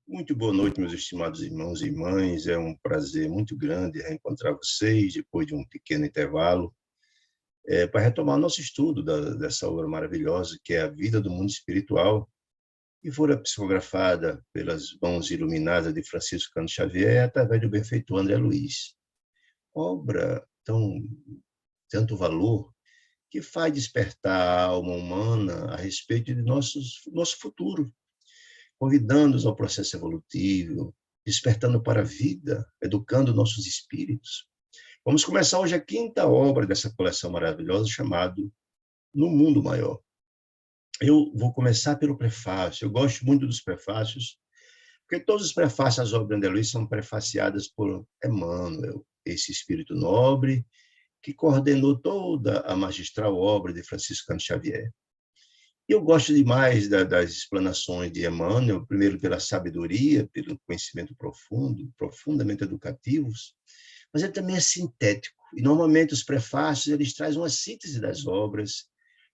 Muito boa noite, meus estimados irmãos e irmãs. É um prazer muito grande reencontrar vocês depois de um pequeno intervalo, para retomar nosso estudo dessa obra maravilhosa que é A Vida do Mundo Espiritual, que fora psicografada pelas mãos iluminadas de Francisco Cândido Xavier através do benfeitor André Luiz. Obra tanto valor, que faz despertar a alma humana a respeito de nosso futuro, convidando-os ao processo evolutivo, despertando para a vida, educando nossos espíritos. Vamos começar hoje a quinta obra dessa coleção maravilhosa, chamado No Mundo Maior. Eu vou começar pelo prefácio. Eu gosto muito dos prefácios, porque todos os prefácios às obras de André Luiz são prefaciadas por Emmanuel, esse espírito nobre que coordenou toda a magistral obra de Francisco Cândido Xavier. Eu gosto demais das explanações de Emmanuel, primeiro pela sabedoria, pelo conhecimento profundo, profundamente educativos, mas ele também é sintético. E, normalmente, os prefácios eles trazem uma síntese das obras,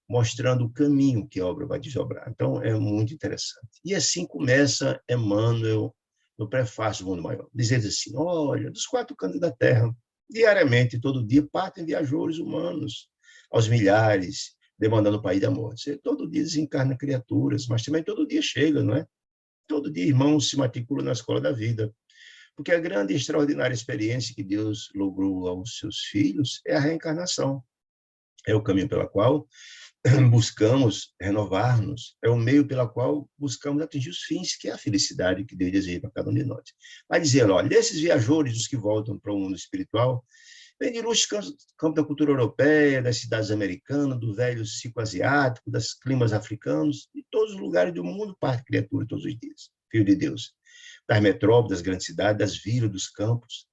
mostrando o caminho que a obra vai desdobrar. Então, é muito interessante. E assim começa Emmanuel no prefácio do Mundo Maior, dizendo assim: olha, dos quatro cantos da Terra, diariamente, todo dia, partem viajores humanos, aos milhares, demandando o país da morte. Você todo dia desencarna criaturas, mas também todo dia chega, não é? Todo dia irmãos se matriculam na escola da vida. Porque a grande e extraordinária experiência que Deus logrou aos seus filhos é a reencarnação. É o caminho pelo qual buscamos renovar-nos, é o meio pelo qual buscamos atingir os fins, que é a felicidade que Deus deseja para cada um de nós. Vai dizer, olha, desses viajores, os que voltam para o mundo espiritual, vem de ilustres campos da cultura europeia, das cidades americanas, do velho ciclo asiático, dos climas africanos, de todos os lugares do mundo, parte criatura todos os dias, filho de Deus. Das metrópoles, das grandes cidades, das vilas, dos campos.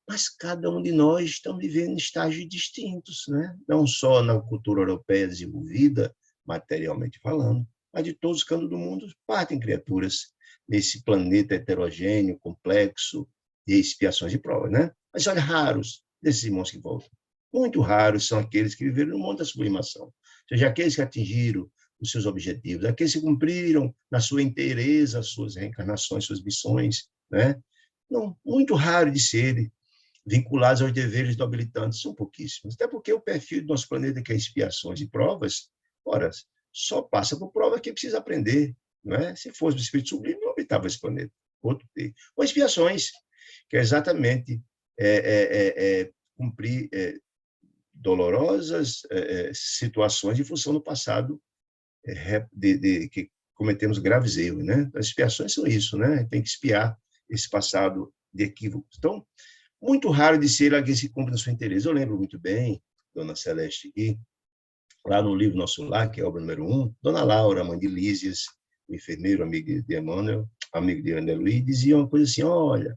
Mas cada um de nós estamos vivendo em estágios distintos, né? Não só na cultura europeia desenvolvida, materialmente falando, mas de todos os cantos do mundo partem criaturas nesse planeta heterogêneo, complexo, de expiações e provas, né? Mas olha, raros desses irmãos que voltam. Muito raros são aqueles que viveram no mundo da sublimação, ou seja, aqueles que atingiram os seus objetivos, aqueles que cumpriram na sua inteireza as suas reencarnações, suas missões, né? Não, muito raro de ser vinculados aos deveres do habilitante são pouquíssimos. Até porque o perfil do nosso planeta, que é expiações e provas, ora, só passa por prova que precisa aprender. Não é? Se fosse o espírito sublime, não habitava esse planeta. Outro ter. Ou expiações, que é exatamente cumprir dolorosas situações em função do passado que cometemos graves erros. Né? As expiações são isso, né? Tem que expiar esse passado de equívocos. Então, muito raro de ser alguém que cumpre no seu interesse. Eu lembro muito bem, dona Celeste, que lá no livro Nosso Lar, que é a obra número 1, dona Laura, mãe de Lísias, o enfermeiro, amigo de Emmanuel, amigo de André Luiz, dizia uma coisa assim, olha,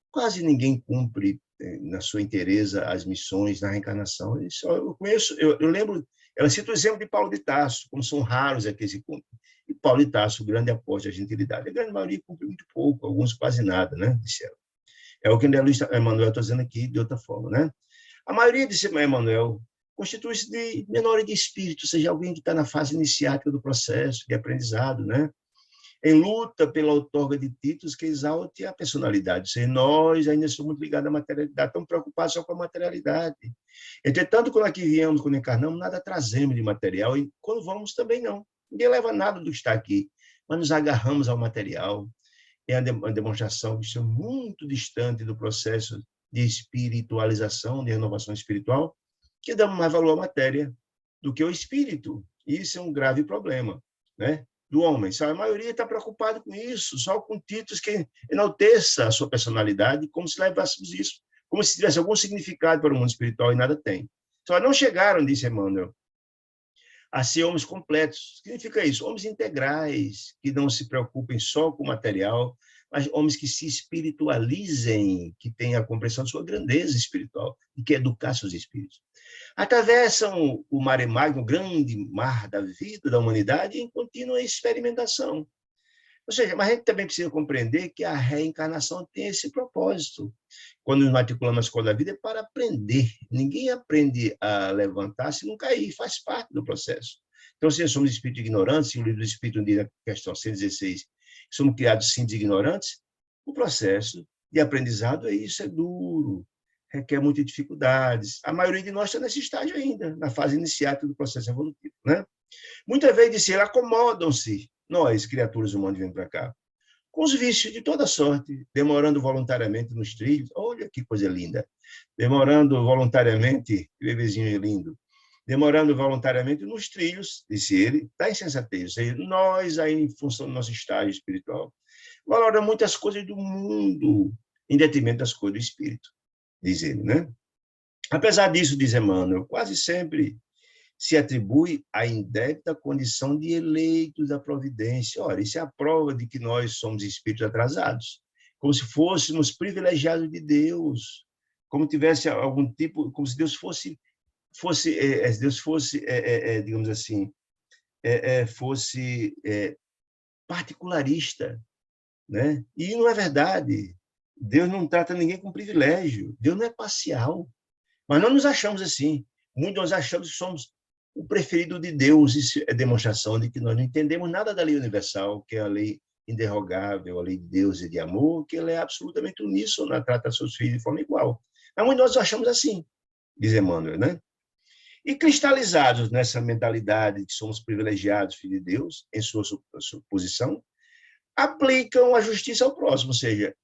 quase ninguém cumpre na sua inteireza as missões na reencarnação. Eu lembro, ela cita o exemplo de Paulo de Tarso, como são raros aqueles que cumprem. E Paulo de Tarso, grande apóstolo da gentilidade. A grande maioria cumpre muito pouco, alguns quase nada, né, disseram. É o que Emmanuel está dizendo aqui de outra forma, né? A maioria desse Emmanuel constitui-se de menores de espírito, ou seja, alguém que está na fase iniciática do processo de aprendizado, né? Em luta pela outorga de títulos que exalte a personalidade. Ou seja, nós ainda somos muito ligados à materialidade, estamos preocupados só com a materialidade. Entretanto, quando aqui viemos, quando encarnamos, nada trazemos de material, e quando vamos também não. Ninguém leva nada do que está aqui, mas nos agarramos ao material. É uma demonstração que está muito distante do processo de espiritualização, de renovação espiritual, que dá mais valor à matéria do que ao espírito. Isso é um grave problema, né, do homem. A maioria está preocupada com isso, só com títulos que enalteça a sua personalidade, como se levássemos isso, como se tivesse algum significado para o mundo espiritual, e nada tem. Só não chegaram, disse Emmanuel, a ser homens completos. Significa isso, homens integrais, que não se preocupem só com o material, mas homens que se espiritualizem, que tenham a compreensão de sua grandeza espiritual e que educar seus espíritos. Atravessam o mare magnum, o grande mar da vida da humanidade, em contínua experimentação. Ou seja, mas a gente também precisa compreender que a reencarnação tem esse propósito. Quando nos matriculamos na escola da vida, é para aprender. Ninguém aprende a levantar se não cair, faz parte do processo. Então, se somos espíritos ignorantes, o livro do Espírito diz na questão 116, somos criados simples e ignorantes, o processo de aprendizado é isso, é duro, requer muitas dificuldades. A maioria de nós está nesse estágio ainda, na fase iniciática do processo evolutivo, né? Muitas vezes, disse ele, acomodam-se nós, criaturas humanas, vêm para cá, com os vícios de toda sorte, demorando voluntariamente nos trilhos. Olha que coisa linda. Demorando voluntariamente, que bebezinho lindo. Demorando voluntariamente nos trilhos, disse ele, da insensatez. Ou seja, nós, aí, em função do nosso estágio espiritual, valoramos muitas coisas do mundo em detrimento das coisas do espírito, diz ele, né? Apesar disso, diz Emmanuel, quase sempre se atribui a indébita condição de eleitos da providência. Ora, isso é a prova de que nós somos espíritos atrasados, como se fôssemos privilegiados de Deus, como tivesse algum tipo, como se Deus fosse digamos assim, fosse particularista, né? E não é verdade. Deus não trata ninguém com privilégio. Deus não é parcial. Mas nós nos achamos assim. Muitos nós achamos que somos o preferido de Deus. Isso é demonstração de que nós não entendemos nada da lei universal, que é a lei inderrogável, a lei de Deus e de amor, que ela é absolutamente uníssona, trata seus filhos de forma igual. Mas muitos nós achamos assim, diz Emmanuel, né? E cristalizados nessa mentalidade de que somos privilegiados, filhos de Deus, em sua posição, aplicam a justiça ao próximo, ou seja,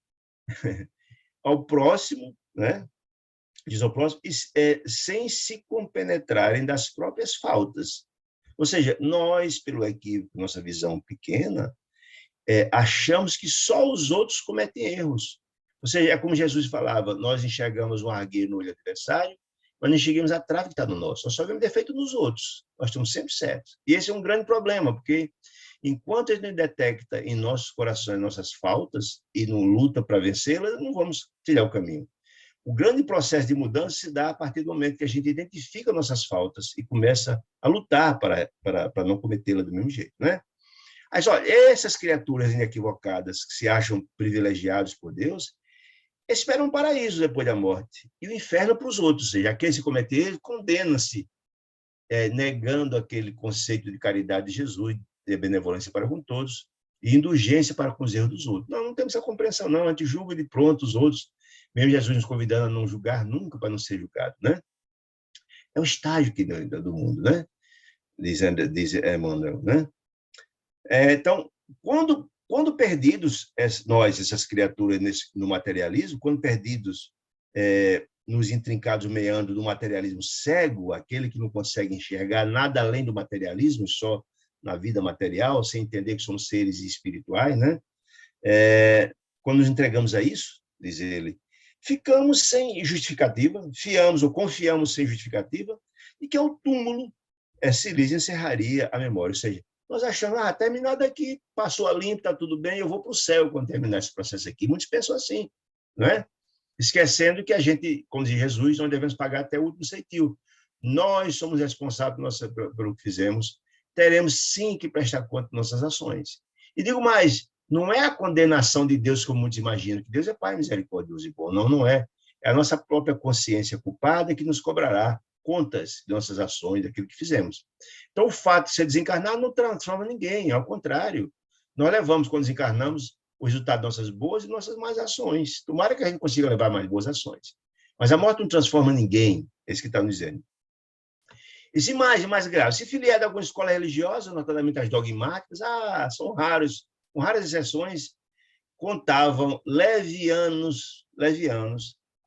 ao próximo, né? Diz ao próximo, sem se compenetrarem das próprias faltas. Ou seja, nós, pelo equívoco, nossa visão pequena, achamos que só os outros cometem erros. Ou seja, é como Jesus falava, nós enxergamos um argueiro no olho adversário, mas não enxergamos a trave que está no nosso. Nós só vemos defeito nos outros. Nós estamos sempre certos. E esse é um grande problema, porque enquanto a gente não detecta em nossos corações nossas faltas e não luta para vencê-las, não vamos trilhar o caminho. O grande processo de mudança se dá a partir do momento que a gente identifica nossas faltas e começa a lutar para não cometê-las do mesmo jeito, né? Mas, olha, essas criaturas inequivocadas que se acham privilegiados por Deus, esperam um paraíso depois da morte e o inferno para os outros, ou seja, aqueles que cometem erros condenam-se, negando aquele conceito de caridade de Jesus, de benevolência para com todos e indulgência para com os erros dos outros. Não temos essa compreensão, não. A gente julga de pronto os outros, mesmo Jesus nos convidando a não julgar nunca para não ser julgado, né? É o estágio que do mundo, né? Diz Emmanuel, né? Então, quando perdidos, nós, essas criaturas no materialismo, quando perdidos nos intrincados meandros do materialismo cego, aquele que não consegue enxergar nada além do materialismo, só na vida material, sem entender que somos seres espirituais, né? Quando nos entregamos a isso, diz ele, ficamos sem justificativa, fiamos ou confiamos sem justificativa, e que ao túmulo se lhes encerraria a memória. Ou seja, nós achamos, terminado aqui, passou a limpo, está tudo bem, eu vou para o céu quando terminar esse processo aqui. Muitos pensam assim, não é? Esquecendo que a gente, como diz Jesus, nós devemos pagar até o último centil. Nós somos responsáveis pelo que fizemos, teremos sim que prestar conta de nossas ações. E digo mais, não é a condenação de Deus como muitos imaginam, que Deus é Pai misericordioso e bom. Não, não é. É a nossa própria consciência culpada que nos cobrará contas de nossas ações, daquilo que fizemos. Então, o fato de ser desencarnado não transforma ninguém, ao contrário. Nós levamos, quando desencarnamos, o resultado de nossas boas e nossas más ações. Tomara que a gente consiga levar mais boas ações. Mas a morte não transforma ninguém, é isso que está nos dizendo. E se mais grave, se filiar de alguma escola religiosa, notadamente as dogmáticas, são raros, com raras exceções, contavam levianos,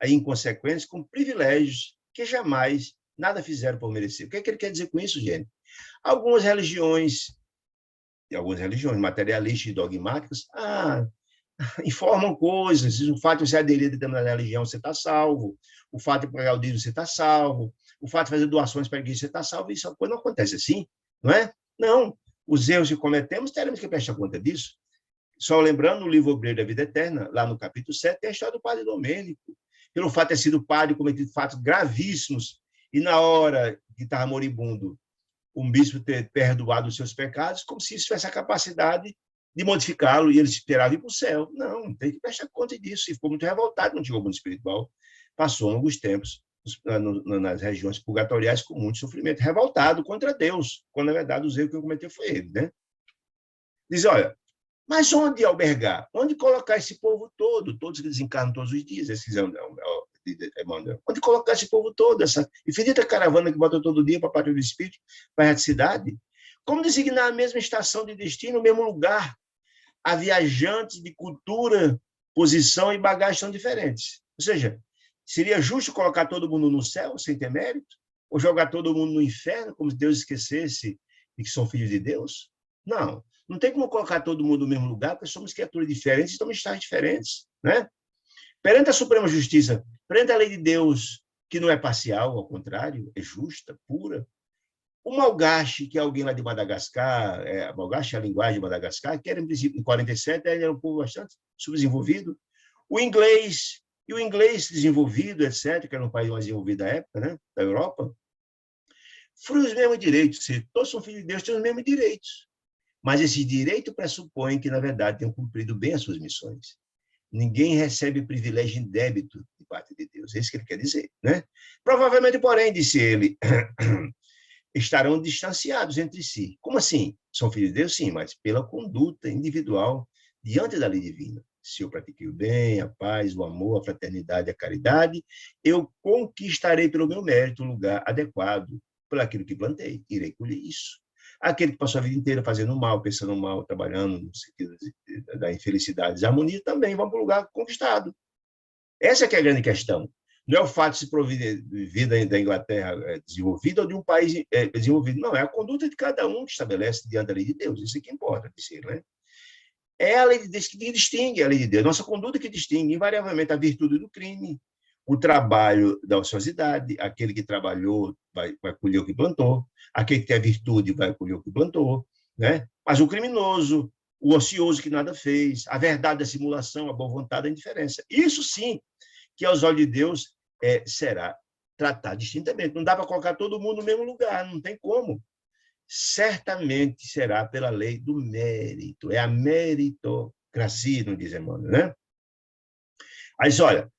aí inconsequentes, com privilégios que jamais nada fizeram por merecer. O que é que ele quer dizer com isso, gente? Algumas religiões materialistas e dogmáticas, informam coisas. O fato de você aderir a determinada religião, você está salvo. O fato de pagar o dízimo, você está salvo. O fato de fazer doações para a igreja, você está salvo. Isso não acontece assim, não é? Não. Os erros que cometemos, teremos que prestar conta disso. Só lembrando, no livro Obreiro da Vida Eterna, lá no capítulo 7, tem a história do padre Domênico. Pelo fato de ter sido padre, cometido fatos gravíssimos, e na hora que estava moribundo, um bispo ter perdoado os seus pecados, como se isso tivesse a capacidade de modificá-lo e ele esperava ir para o céu. Não, tem que prestar conta disso. E ficou muito revoltado no antigo mundo espiritual. Passou alguns tempos nas regiões purgatoriais com muito sofrimento, revoltado contra Deus, quando, na verdade, os erros que ele cometeu foi ele, né? Diz, olha, Mas onde albergar? Onde colocar esse povo todo? Todos que desencarnam todos os dias, esses Emmanuel. Onde colocar esse povo todo? Essa infinita caravana que bota todo dia para a Pátria do Espírito, para a reticidade? Como designar a mesma estação de destino, o mesmo lugar? Há viajantes de cultura, posição e bagagem são diferentes. Ou seja, seria justo colocar todo mundo no céu, sem ter mérito? Ou jogar todo mundo no inferno, como se Deus esquecesse de que são filhos de Deus? Não. Não tem como colocar todo mundo no mesmo lugar, porque somos criaturas diferentes e estamos em estágios diferentes. Né? Perante a Suprema Justiça, perante a lei de Deus, que não é parcial, ao contrário, é justa, pura. O malgache, que é alguém lá de Madagascar, malgache é a linguagem de Madagascar, que era, em princípio, em 47, ele era um povo bastante subdesenvolvido. O inglês desenvolvido, etc., que era um país mais desenvolvido da época, né, da Europa, foram os mesmos direitos. Todos são filhos de Deus, têm os mesmos direitos. Mas esse direito pressupõe que, na verdade, tenham cumprido bem as suas missões. Ninguém recebe privilégio em débito de parte de Deus. É isso que ele quer dizer. Né? Provavelmente, porém, disse ele, estarão distanciados entre si. Como assim? São filhos de Deus, sim, mas pela conduta individual diante da lei divina. Se eu pratiquei o bem, a paz, o amor, a fraternidade, a caridade, eu conquistarei pelo meu mérito um lugar adequado por aquilo que plantei. Irei colher isso. Aquele que passou a vida inteira fazendo mal, pensando mal, trabalhando no sentido da infelicidade, desarmonia, também vão para o lugar conquistado. Essa é que é a grande questão. Não é o fato de se prover vida da Inglaterra desenvolvida ou de um país desenvolvido. Não, é a conduta de cada um que estabelece diante da lei de Deus. Isso é que importa, dizer, né? É a lei de Deus que distingue a lei de Deus. Nossa conduta que distingue, invariavelmente, a virtude do crime, o trabalho da ociosidade, aquele que trabalhou vai colher o que plantou, aquele que tem a virtude vai colher o que plantou, né? Mas o criminoso, o ocioso que nada fez, a verdade da simulação, a boa vontade, a indiferença. Isso sim, que aos olhos de Deus será tratado distintamente. Não dá para colocar todo mundo no mesmo lugar, não tem como. Certamente será pela lei do mérito, é a meritocracia, não diz Emmanuel, né? Mas, olha,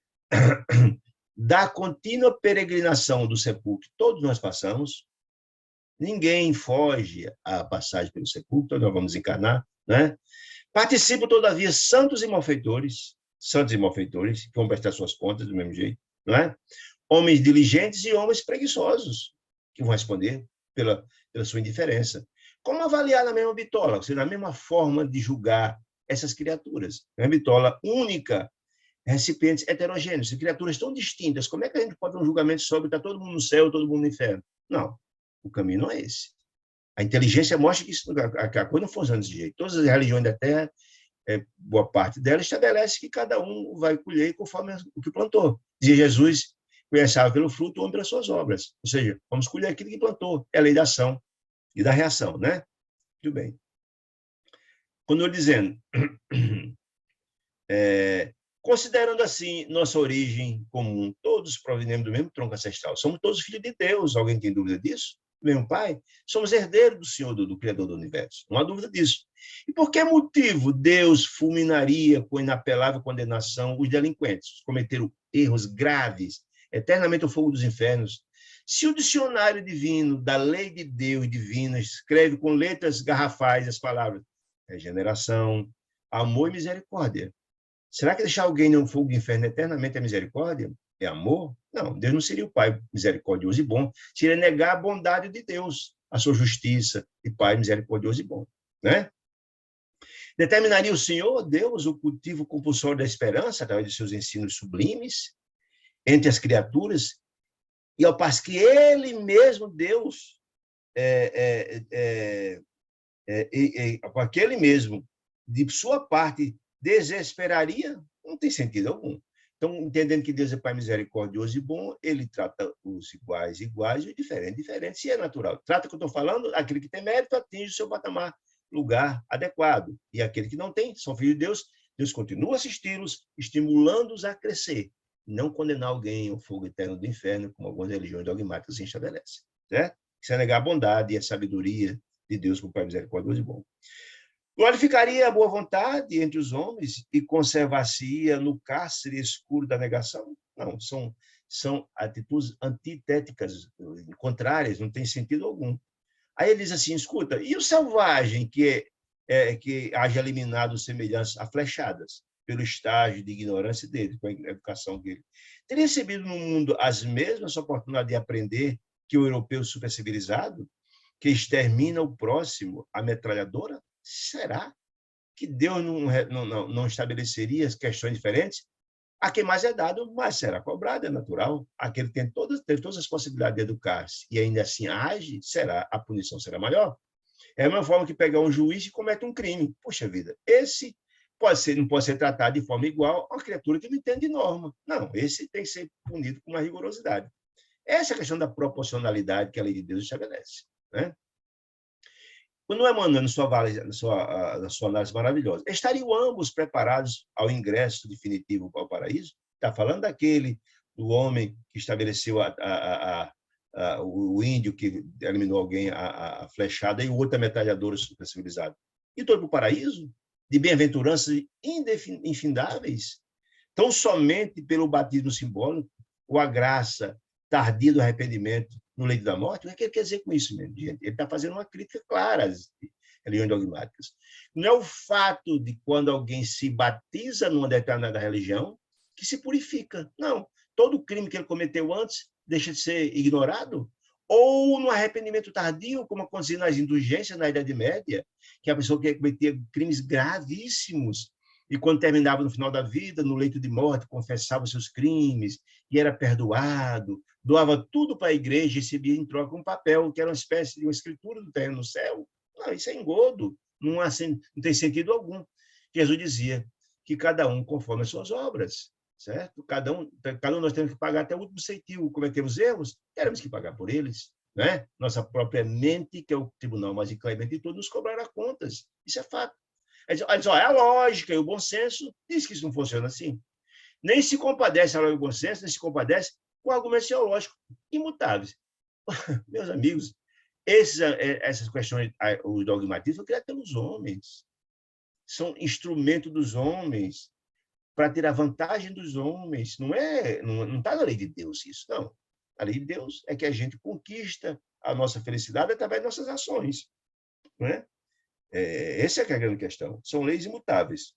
da contínua peregrinação do sepulcro, todos nós passamos, ninguém foge à passagem pelo sepulcro, nós vamos encarnar, né? Participam, todavia, santos e malfeitores, que vão prestar suas contas do mesmo jeito, não é? Homens diligentes e homens preguiçosos, que vão responder pela sua indiferença. Como avaliar na mesma bitola, ou seja, na mesma forma de julgar essas criaturas? É uma bitola única, recipientes heterogêneos, criaturas tão distintas. Como é que a gente pode ter um julgamento sobre está todo mundo no céu, todo mundo no inferno? Não, o caminho não é esse. A inteligência mostra que a coisa não funciona desse jeito. Todas as religiões da Terra, boa parte delas, estabelece que cada um vai colher conforme o que plantou. Dizia Jesus, conhecava pelo fruto, o homem pelas suas obras. Ou seja, vamos colher aquilo que plantou. É a lei da ação e da reação, né? Muito bem. Continua dizendo, considerando assim nossa origem comum, todos provenimos do mesmo tronco ancestral, somos todos filhos de Deus, alguém tem dúvida disso? Mesmo Pai? Somos herdeiros do Senhor, do Criador do Universo, não há dúvida disso. E por que motivo Deus fulminaria com inapelável condenação os delinquentes, os cometeram erros graves, eternamente o fogo dos infernos? Se o dicionário divino da lei de Deus divina escreve com letras garrafais as palavras regeneração, amor e misericórdia, será que deixar alguém no fogo do inferno eternamente é misericórdia? É amor? Não, Deus não seria o Pai misericordioso e bom, seria negar a bondade de Deus, a sua justiça e Pai misericordioso e bom, né? Determinaria o Senhor, Deus, o cultivo compulsório da esperança, através de seus ensinos sublimes, entre as criaturas, e ao passo que Ele mesmo, Deus, aquele mesmo, de sua parte, desesperaria, não tem sentido algum. Então, entendendo que Deus é Pai misericordioso e bom, ele trata os iguais iguais e os diferentes diferentes, e é natural. Trata o que eu estou falando, aquele que tem mérito atinge o seu patamar, lugar adequado. E aquele que não tem, são filhos de Deus, Deus continua a assisti-los, estimulando-os a crescer, não condenar alguém ao fogo eterno do inferno, como algumas religiões dogmáticas se estabelecem. Certo? Isso é negar a bondade e a sabedoria de Deus como Pai misericordioso e bom. Glorificaria a boa vontade entre os homens e conservar-se-ia no cárcere escuro da negação? Não, são atitudes antitéticas, contrárias, não tem sentido algum. Aí ele diz assim, escuta, e o selvagem que que haja eliminado semelhanças a flechadas, pelo estágio de ignorância dele, com a educação dele. Teria recebido no mundo as mesmas oportunidades de aprender que o europeu supercivilizado, que extermina o próximo, a metralhadora? Será que Deus não estabeleceria as questões diferentes? A quem mais é dado, mais será cobrado, é natural. Aquele tem todas as possibilidades de educar-se e ainda assim age, a punição será maior. É a mesma forma que pegar um juiz e comete um crime. Puxa vida, esse não pode ser tratado de forma igual a uma criatura que não entende de norma. Não, esse tem que ser punido com mais rigorosidade. Essa é a questão da proporcionalidade que a lei de Deus estabelece, né? Quando Emmanuel, na sua análise maravilhosa, estariam ambos preparados ao ingresso definitivo para o paraíso? Está falando do homem que estabeleceu o índio que eliminou alguém a flechada e o outro a metralhadora supercivilizada. E todo para o paraíso? De bem-aventuranças infindáveis? Tão somente pelo batismo simbólico, ou a graça tardia do arrependimento no leito da morte? O que ele quer dizer com isso, mesmo, gente? Ele está fazendo uma crítica clara às religiões dogmáticas. Não é o fato de quando alguém se batiza numa determinada religião que se purifica. Não. Todo crime que ele cometeu antes deixa de ser ignorado? Ou no arrependimento tardio, como acontecia nas indulgências na Idade Média, que a pessoa que cometia crimes gravíssimos e quando terminava no final da vida, no leito de morte, confessava seus crimes e era perdoado, doava tudo para a igreja e recebia em troca um papel, que era uma espécie de uma escritura do terreno no céu. Não, isso é engodo, não tem sentido algum. Jesus dizia que cada um conforme as suas obras, certo? Cada um nós temos que pagar até o último centavo. Cometemos erros, teremos que pagar por eles, né? Nossa própria mente, que é o tribunal mais inclemente de todos, nos cobrará contas. Isso é fato. A lógica e o bom senso diz que isso não funciona assim. Nem se compadece a lógica e o bom senso, nem se compadece com argumentos teológicos imutáveis. Meus amigos, essas questões, o dogmatismo, foi criado pelos homens. São instrumento dos homens para tirar vantagem dos homens. Não está na lei de Deus isso, não. A lei de Deus é que a gente conquista a nossa felicidade através de nossas ações. Não é? Essa é a grande questão. São leis imutáveis.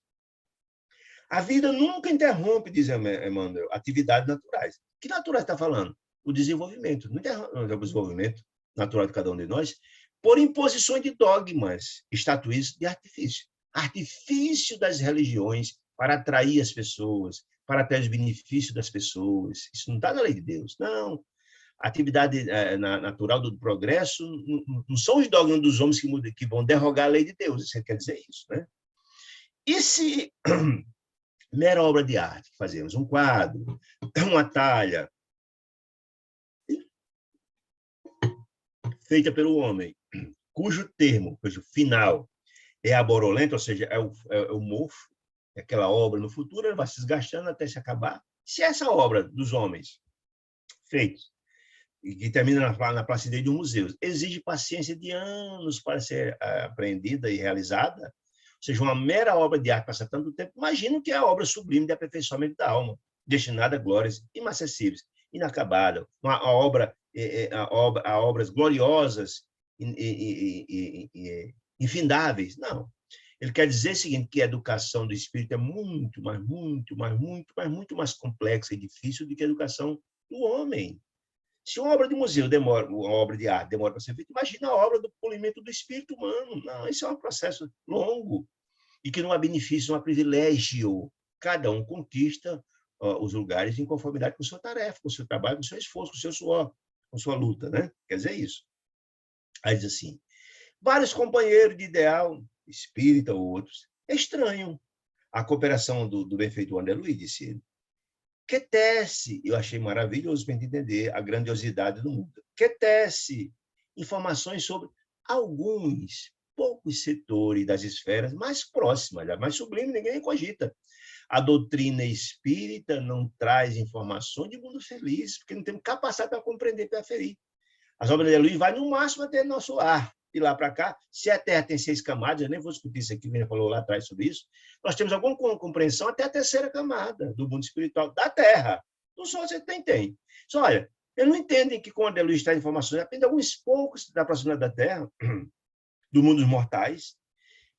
A vida nunca interrompe, diz Emmanuel, atividades naturais. Que naturais está falando? O desenvolvimento. Não interrompe o desenvolvimento natural de cada um de nós por imposições de dogmas, estatuídos de artifício. Artifício das religiões para atrair as pessoas, para atrair os benefícios das pessoas. Isso não está na lei de Deus, não. A atividade natural do progresso não são os dogmas dos homens que vão derrogar a lei de Deus. Isso quer dizer isso, né? E se mera obra de arte que fazemos, um quadro, uma talha, feita pelo homem, cujo final é aborolento, ou seja, é o mofo, é aquela obra no futuro, ela vai se desgastando até se acabar. Se essa obra dos homens feitos, e que termina na placidez dos museus, exige paciência de anos para ser apreendida e realizada, ou seja, uma mera obra de arte passa tanto tempo, imagina que é a obra sublime de aperfeiçoamento da alma, destinada a glórias inacessíveis, inacabada, a obras gloriosas, infindáveis. Não. Ele quer dizer o seguinte, que a educação do espírito é muito mais complexa e difícil do que a educação do homem. Se uma obra de museu uma obra de arte demora para ser feita, imagina a obra do polimento do espírito humano. Não, isso é um processo longo e que não há benefício, não há privilégio. Cada um conquista os lugares em conformidade com sua tarefa, com seu trabalho, com seu esforço, com seu suor, com sua luta, né? Quer dizer isso. Aí diz assim, vários companheiros de ideal, espírita ou outros, estranham a cooperação do benfeitor André Luiz, disse ele. Que tece, eu achei maravilhoso para entender a grandiosidade do mundo, que tece informações sobre alguns poucos setores das esferas mais próximas, mais sublimes, ninguém cogita. A doutrina espírita não traz informações de mundo feliz, porque não temos capacidade para compreender, para aferir. As obras de Luiz vai no máximo até nosso ar. De lá para cá, se a Terra tem 6 camadas, eu nem vou discutir isso aqui, ele falou lá atrás sobre isso, nós temos alguma compreensão até a 3ª camada do mundo espiritual da Terra. Do Sol você tem. Só olha, eles não entendem que quando a Luiz traz informações, apenas alguns poucos da proximidade da Terra, do mundo dos mortais,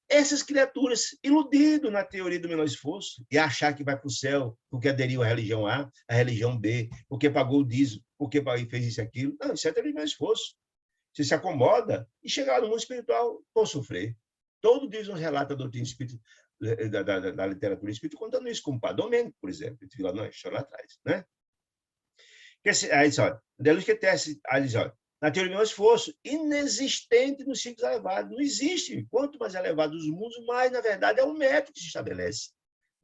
Essas criaturas, iludidas na teoria do menor esforço, e achar que vai para o céu porque aderiu à religião A, à religião B, porque pagou o dízimo, porque fez isso e aquilo. Não, isso é teoria do menor esforço. Você se acomoda e chegar no mundo espiritual vão sofrer. Todo dia nos relata a doutrina espírita, da literatura espírita contando isso, como o Padre Domênico, por exemplo. Ele lá, não, lá atrás. Né? Aí diz, olha, aí diz, olha, na teoria do menor esforço, inexistente nos ciclos elevados. Não existe. Quanto mais elevado os mundos, mais, na verdade, é um método que se estabelece.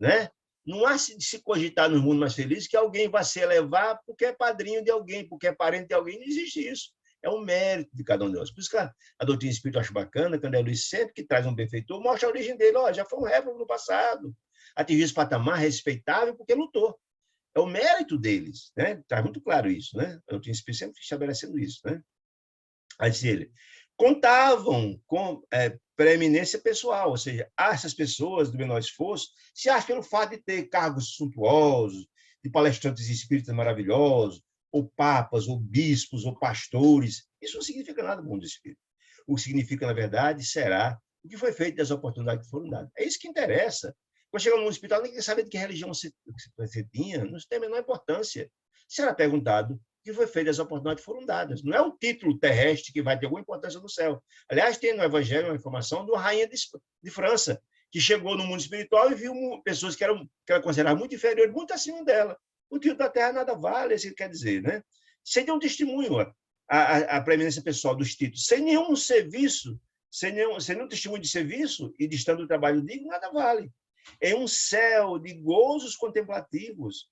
Né? Não há de se cogitar no mundo mais feliz que alguém vai se elevar porque é padrinho de alguém, porque é parente de alguém. Não existe isso. É um mérito de cada um de nós. Por isso que a doutrina espírita eu acho bacana, quando é Luiz, sempre que traz um benfeitor, mostra a origem dele. Ó, já foi um réprobo no passado. Atingiu esse patamar respeitável porque lutou. É o mérito deles, né? Está muito claro isso, né? A doutrina espírita sempre estabelecendo isso, né? Aí diz ele, contavam com preeminência pessoal, ou seja, essas pessoas do menor esforço se acham pelo fato de ter cargos suntuosos, de palestrantes espíritas maravilhosos, ou papas, ou bispos, ou pastores. Isso não significa nada no mundo espírita. O que significa, na verdade, será o que foi feito das oportunidades que foram dadas. É isso que interessa. Quando chega no mundo espiritual, ninguém sabe de que religião você tinha, não tem a menor importância. Será perguntado o que foi feito, as oportunidades foram dadas. Não é o título terrestre que vai ter alguma importância no céu. Aliás, tem no Evangelho uma informação de uma rainha de França, que chegou no mundo espiritual e viu pessoas que ela considerava muito inferiores, muito acima dela. O título da terra nada vale, isso quer dizer, né? Sem um testemunho, a preeminência pessoal dos títulos, sem nenhum serviço, sem nenhum testemunho de serviço e distante do trabalho digno, nada vale. Em um céu de gozos contemplativos,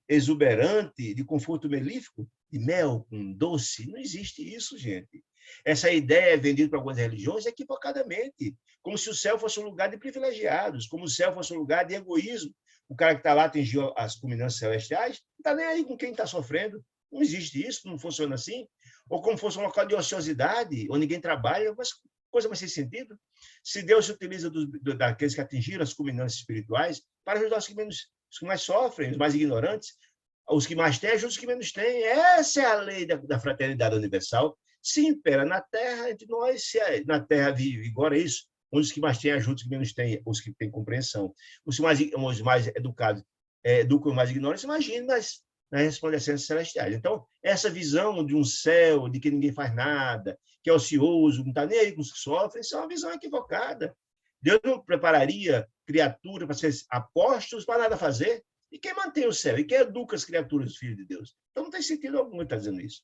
exuberante, de conforto melífico, de mel com doce. Não existe isso, gente. Essa ideia é vendida para algumas religiões equivocadamente, como se o céu fosse um lugar de privilegiados, como se o céu fosse um lugar de egoísmo. O cara que está lá atingiu as culminâncias celestiais, não está nem aí com quem está sofrendo. Não existe isso, não funciona assim. Ou como fosse um local de ociosidade, onde ninguém trabalha, mas coisa mais sem sentido. Se Deus se utiliza daqueles que atingiram as culminâncias espirituais para ajudar os que mais sofrem, os mais ignorantes, os que mais têm ajudam os que menos têm. Essa é a lei da fraternidade universal. Se impera na Terra, entre nós, se na Terra vive agora isso, os que mais têm ajudam os que menos têm, os que têm compreensão. Os mais educados educam os mais ignorantes, imagine nas resplandecências celestiais. Então, essa visão de um céu, de que ninguém faz nada, que é ocioso, não está nem aí com os que sofrem, isso é uma visão equivocada. Deus não prepararia criaturas para ser apóstolos para nada fazer? E quem mantém o céu? E quem educa as criaturas, os filhos de Deus? Então, não tem sentido algum estar dizendo isso.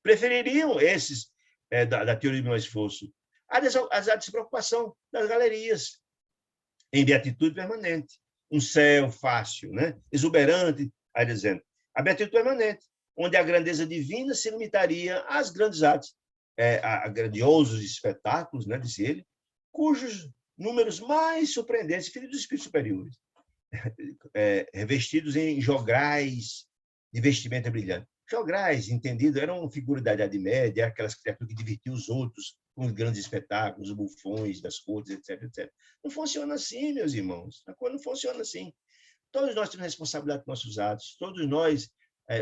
Prefeririam esses da teoria do menor esforço a despreocupação das galerias em beatitude permanente. Um céu fácil, né? Exuberante, aí dizendo, a beatitude permanente, onde a grandeza divina se limitaria às grandes atos, a grandiosos espetáculos, né, disse ele, cujos números mais surpreendentes, filhos dos espíritos superiores, revestidos em jograis de vestimenta brilhante. Jograis, entendido, eram figuras da Idade Média, aquelas criaturas que divertiam os outros com os grandes espetáculos, os bufões das cortes, etc, etc. Não funciona assim, meus irmãos. A coisa não funciona assim. Todos nós temos responsabilidade por nossos atos. Todos nós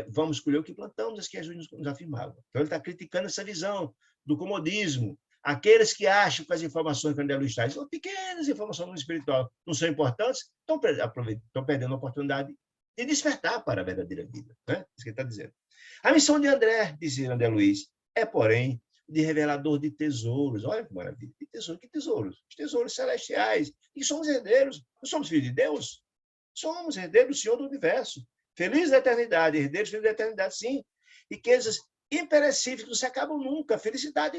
vamos colher o que plantamos, as que Jesus nos afirmava. Então, ele está criticando essa visão do comodismo. Aqueles que acham que as informações que André Luiz traz são pequenas informações no espiritual, não são importantes, estão perdendo a oportunidade de despertar para a verdadeira vida. Né? Isso que ele está dizendo. A missão de André, dizia André Luiz, é, porém, de revelador de tesouros. Olha que maravilha. De tesouros. Que tesouros? Os tesouros celestiais. E somos herdeiros. Não somos filhos de Deus? Somos herdeiros do Senhor do Universo. Feliz da eternidade. Herdeiros felizes da eternidade, sim. Riquezas imperecíveis não se acabam nunca. A felicidade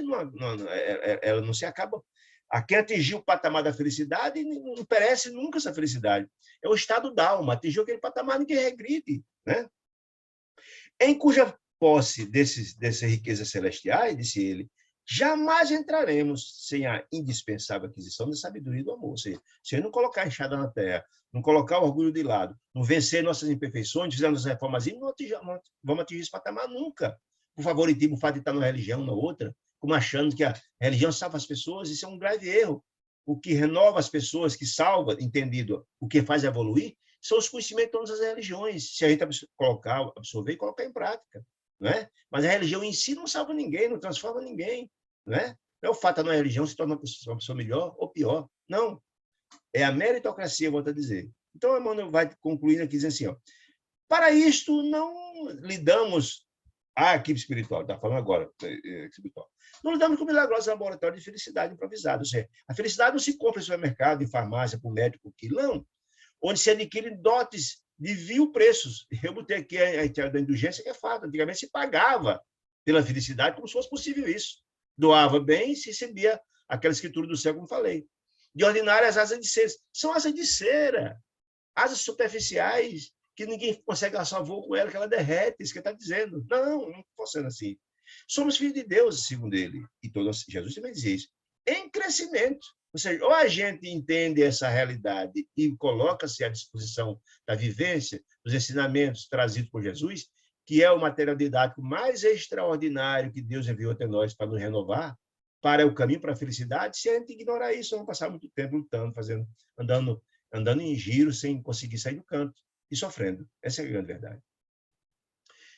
ela não se acaba. A quem atingiu o patamar da felicidade não perece nunca essa felicidade. É o estado da alma. Atingiu aquele patamar, ninguém regride. Né? Em cuja posse dessas riquezas celestiais, disse ele, jamais entraremos sem a indispensável aquisição da sabedoria e do amor. Ou seja, se ele não colocar a enxada na terra, não colocar o orgulho de lado, não vencer nossas imperfeições, fizer nossas reformas, não vamos atingir esse patamar nunca. Por favoritismo, o fato de estar numa religião, na outra, como achando que a religião salva as pessoas, isso é um grave erro. O que renova as pessoas, que salva, entendido, o que faz evoluir, são os conhecimentos de todas as religiões, se a gente absorver e colocar em prática. Não é? Mas a religião em si não salva ninguém, não transforma ninguém. Não é? Não é o fato de uma religião se tornar uma pessoa melhor ou pior. Não. É a meritocracia, volto a dizer. Então, Emmanuel vai concluindo aqui, dizendo assim, ó, para isto, não lidamos... A equipe espiritual, está falando agora, espiritual. Não lidamos com milagrosos laboratórios de felicidade improvisado. Ou seja, a felicidade não se compra em supermercado, em farmácia, por médico, por quilão, onde se adquirem dotes de vil preços. Eu botei aqui a ideia da indulgência, que é fato. Antigamente se pagava pela felicidade como se fosse possível isso. Doava bem e se recebia aquela escritura do céu, como falei. De ordinário, as asas de cera. São asas de cera, asas superficiais, que ninguém consegue alçar voo com ela, que ela derrete, isso que ele está dizendo. Não funciona assim. Somos filhos de Deus, segundo ele. E Jesus também dizia isso. Em crescimento. Ou seja, ou a gente entende essa realidade e coloca-se à disposição da vivência, dos ensinamentos trazidos por Jesus, que é o material didático mais extraordinário que Deus enviou até nós para nos renovar, para o caminho para a felicidade. Se a gente ignorar isso, vamos passar muito tempo lutando, andando em giro sem conseguir sair do canto e sofrendo. Essa é a grande verdade.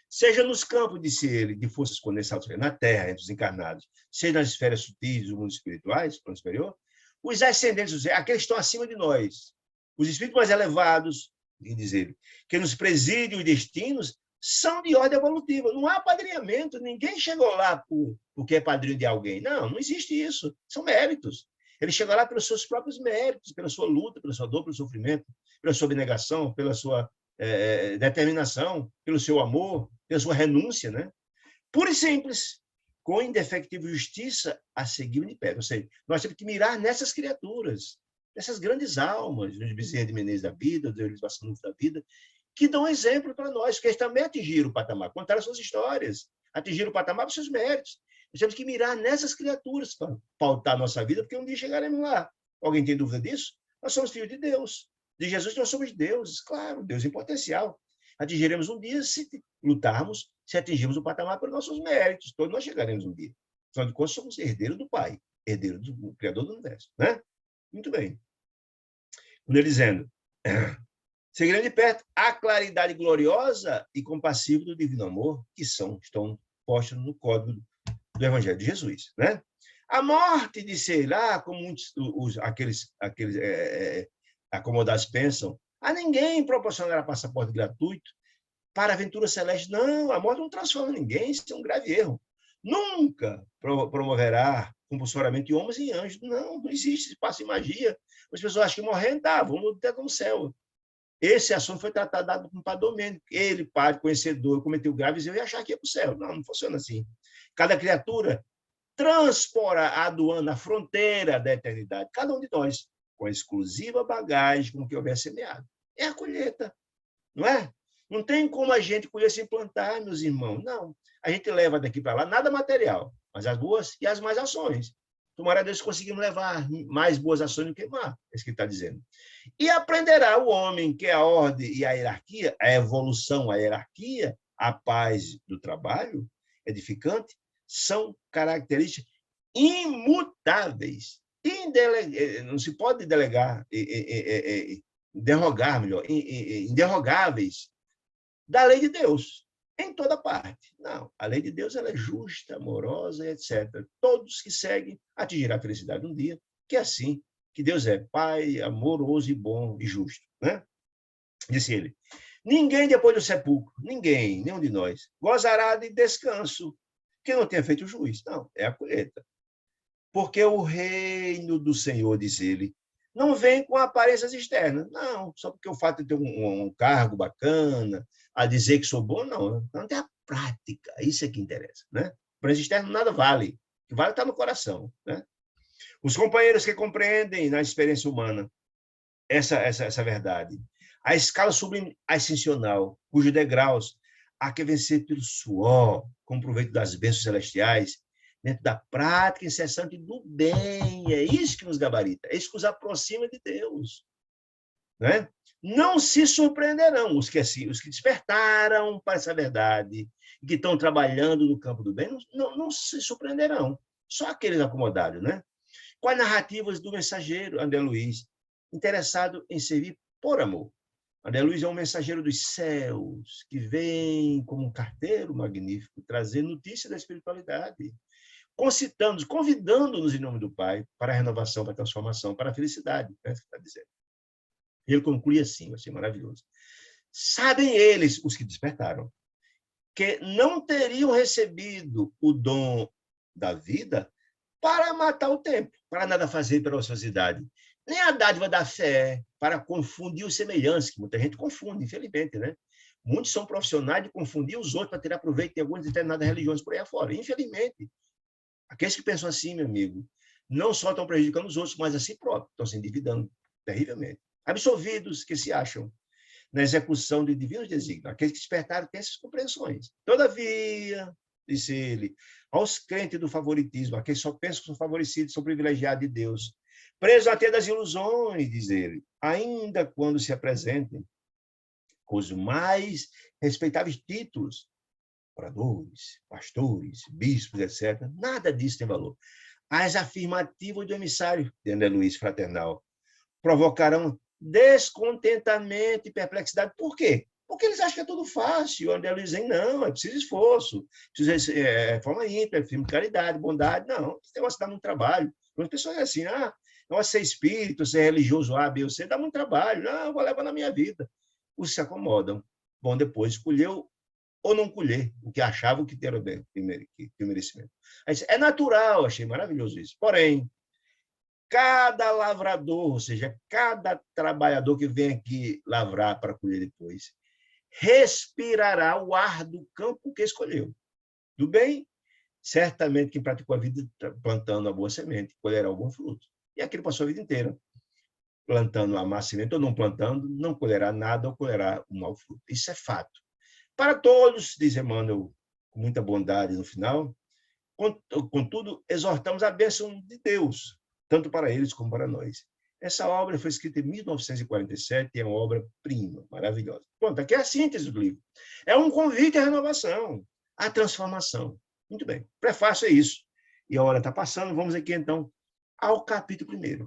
Seja nos campos, disse ele, de forças condensadas na Terra, entre os encarnados, seja nas esferas sutis dos mundos espirituais, plano superior, os ascendentes, aqueles que estão acima de nós, os espíritos mais elevados, diz ele, que nos presidem os destinos, são de ordem evolutiva. Não há padrinhamento, ninguém chegou lá porque é padrinho de alguém. Não existe isso. São méritos. Ele chega lá pelos seus próprios méritos, pela sua luta, pela sua dor, pelo sofrimento, pela sua abnegação, pela sua determinação, pelo seu amor, pela sua renúncia, né? Pura e simples, com indefectível justiça a seguir de pé. Ou seja, nós temos que mirar nessas criaturas, nessas grandes almas, os Bezerra de Menezes da vida, os Eurípides Bassanufo da vida, que dão exemplo para nós, porque eles também atingiram o patamar, contaram suas histórias, atingiram o patamar por seus méritos. Nós temos que mirar nessas criaturas para pautar a nossa vida, porque um dia chegaremos lá. Alguém tem dúvida disso? Nós somos filhos de Deus. De Jesus nós somos deuses, claro, Deus em potencial. Atingiremos um dia se lutarmos, se atingirmos o patamar por nossos méritos. Todos nós chegaremos um dia. Afinal de contas, somos herdeiros do Pai, herdeiros do Criador do Universo. Né? Muito bem. Quando ele dizendo, seguiremos de perto a claridade gloriosa e compassível do divino amor, que estão postos no código do Evangelho de Jesus. Né? A morte, disse ele, como muitos, aqueles acomodados pensam, a ninguém proporcionará passaporte gratuito para a aventura celeste. Não, a morte não transforma ninguém, isso é um grave erro. Nunca promoverá compulsoriamente homens e anjos. Não existe esse passo em magia. As pessoas acham que morrendo, vamos até no céu. Esse assunto foi tratado com o Padre Domênico. Ele, padre, conhecedor, cometeu graves erros e achar que ia para o céu. Não funciona assim. Cada criatura transpora a aduana, a fronteira da eternidade, cada um de nós, com a exclusiva bagagem com que houver semeado. É a colheita, não é? Não tem como a gente colher sem plantar, meus irmãos. Não. A gente leva daqui para lá nada material, mas as boas e as más ações. Tomara a Deus que conseguimos levar mais boas ações do que má, é isso que ele está dizendo. E aprenderá o homem que a ordem e a hierarquia, a evolução, a hierarquia, a paz do trabalho edificante, são características imutáveis. Não se pode derrogar, melhor, inderrogáveis da lei de Deus, em toda parte. Não, a lei de Deus ela é justa, amorosa, etc. Todos que seguem atingirão a felicidade um dia, que é assim, que Deus é Pai, amoroso e bom e justo. Né? Disse ele, ninguém depois do sepulcro, ninguém, nenhum de nós, gozará de descanso, que não tenha feito o juiz. Não, é a colheita. Porque o reino do Senhor, diz ele, não vem com aparências externas. Não, só porque o fato de ter um cargo bacana, a dizer que sou bom, não tem a prática. Isso é que interessa. Né? A aparência externa nada vale. O que vale está no coração. Né? Os companheiros que compreendem na experiência humana essa verdade. A escala sublime ascensional, cujos degraus há que vencer pelo suor, com proveito das bênçãos celestiais, dentro da prática incessante do bem. É isso que nos gabarita, é isso que nos aproxima de Deus. Né? Não se surpreenderão os que despertaram para essa verdade e que estão trabalhando no campo do bem, não se surpreenderão. Só aqueles acomodados. Né? Com as narrativas do mensageiro André Luiz, interessado em servir por amor. André Luiz é um mensageiro dos céus, que vem como um carteiro magnífico, trazer notícia da espiritualidade. concitando-nos, convidando-nos em nome do Pai para a renovação, para a transformação, para a felicidade. É isso que está dizendo. Ele conclui assim, eu achei maravilhoso. Sabem eles, os que despertaram, que não teriam recebido o dom da vida para matar o tempo, para nada fazer pela ociosidade, nem a dádiva da fé para confundir os semelhantes, que muita gente confunde, infelizmente, né? Muitos são profissionais de confundir os outros para tirar proveito de algumas determinadas religiões por aí afora. Infelizmente, aqueles que pensam assim, meu amigo, não só estão prejudicando os outros, mas a si próprios, estão se endividando terrivelmente. Absolvidos que se acham na execução de divinos desígnios. Aqueles que despertaram têm essas compreensões. Todavia, disse ele, aos crentes do favoritismo, aqueles que só pensam que são favorecidos, são privilegiados de Deus, presos até das ilusões, diz ele, ainda quando se apresentem com os mais respeitáveis títulos, oradores, pastores, bispos, etc., nada disso tem valor. As afirmativas do emissário de André Luiz Fraternal provocarão descontentamento e perplexidade. Por quê? Porque eles acham que é tudo fácil. O André Luiz diz, não, é preciso esforço, precisa forma ímpar, firme de caridade, bondade. Não, esse negócio dá muito trabalho. As pessoas é assim, ser espírito, ser religioso A, B ou C, dá muito trabalho. Não, eu vou levar na minha vida. Os se acomodam. Bom, depois escolheu ou não colher o que achavam que era bem, que merecimento. É natural, achei maravilhoso isso. Porém, cada lavrador, ou seja, cada trabalhador que vem aqui lavrar para colher depois, respirará o ar do campo que escolheu. Do bem, certamente quem praticou a vida plantando a boa semente, colherá o bom fruto. E aquele passou a vida inteira plantando a má semente ou não plantando, não colherá nada ou colherá um mau fruto. Isso é fato. Para todos, diz Emmanuel, com muita bondade no final, contudo, exortamos a bênção de Deus, tanto para eles como para nós. Essa obra foi escrita em 1947 e é uma obra-prima, maravilhosa. Pronto, aqui é a síntese do livro. É um convite à renovação, à transformação. Muito bem, prefácio é isso. E a hora está passando, vamos aqui então ao capítulo 1.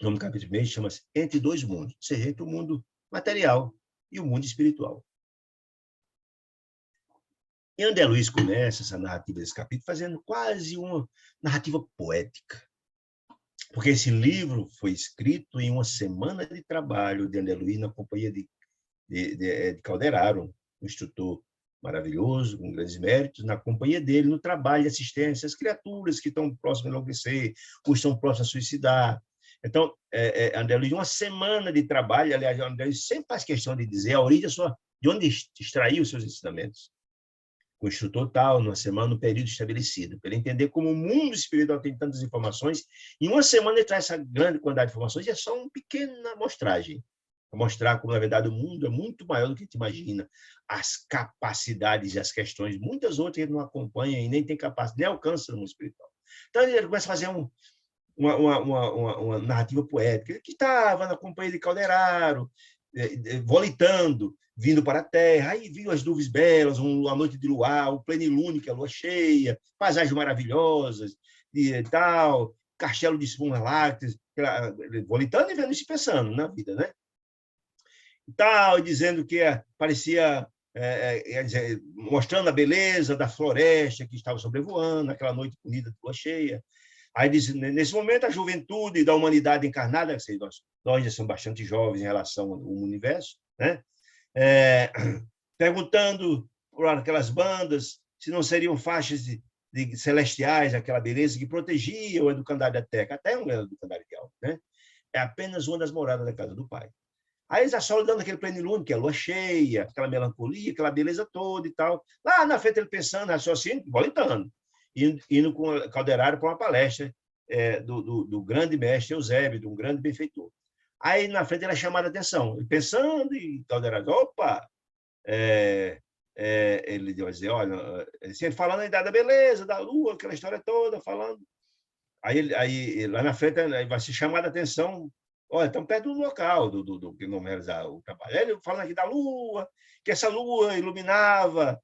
O nome do capítulo 1 chama-se Entre Dois Mundos, ou seja, entre o mundo material e o mundo espiritual. E André Luiz começa essa narrativa desse capítulo fazendo quase uma narrativa poética. Porque esse livro foi escrito em uma semana de trabalho de André Luiz na companhia de Calderaro, um instrutor maravilhoso, com grandes méritos, na companhia dele, no trabalho de assistência às criaturas que estão próximas a enlouquecer, ou estão próximas a suicidar. Então, André Luiz, uma semana de trabalho, aliás, André Luiz sempre faz questão de dizer a origem de onde extraiu os seus ensinamentos. Com o instrutor tal, numa semana, no período estabelecido, para ele entender como o mundo espiritual tem tantas informações. Em uma semana ele traz essa grande quantidade de informações e é só uma pequena amostragem, para mostrar como, na verdade, o mundo é muito maior do que a gente imagina. As capacidades e as questões, muitas outras ele não acompanha e nem tem capacidade, nem alcança no mundo espiritual. Então ele começa a fazer uma narrativa poética, que estava na companhia de Calderaro, volitando, vindo para a Terra, aí viu as nuvens belas, uma noite de luar, o plenilúnio, que é a lua cheia, paisagens maravilhosas e tal, castelo de espumas lácteas, volitando e vendo isso pensando na vida, né? E tal, dizendo que parecia mostrando a beleza da floresta que estava sobrevoando, aquela noite bonita de lua cheia. Aí diz, nesse momento, a juventude da humanidade encarnada, nós já somos bastante jovens em relação ao universo, né? Perguntando por aquelas bandas se não seriam faixas de celestiais, aquela beleza que protegia o educandário da Terra. Até um educandário ideal, né? É apenas uma das moradas da casa do Pai. Aí eles acham dando aquele plenilúnio, que é a lua cheia, aquela melancolia, aquela beleza toda e tal. Lá na frente ele pensando, raciocínio, voltando, indo com o Calderaro para uma palestra do grande mestre Eusébio, de um grande benfeitor. Aí, na frente, ele é chamado a atenção. Ele pensando e Calderaro, opa! Ele vai dizer, olha, assim, falando aí da beleza, da lua, aquela história toda, falando. Aí lá na frente, vai ser chamada a atenção, olha, estamos perto do local do que não realizar o trabalho. Ele falando aqui da lua, que essa lua iluminava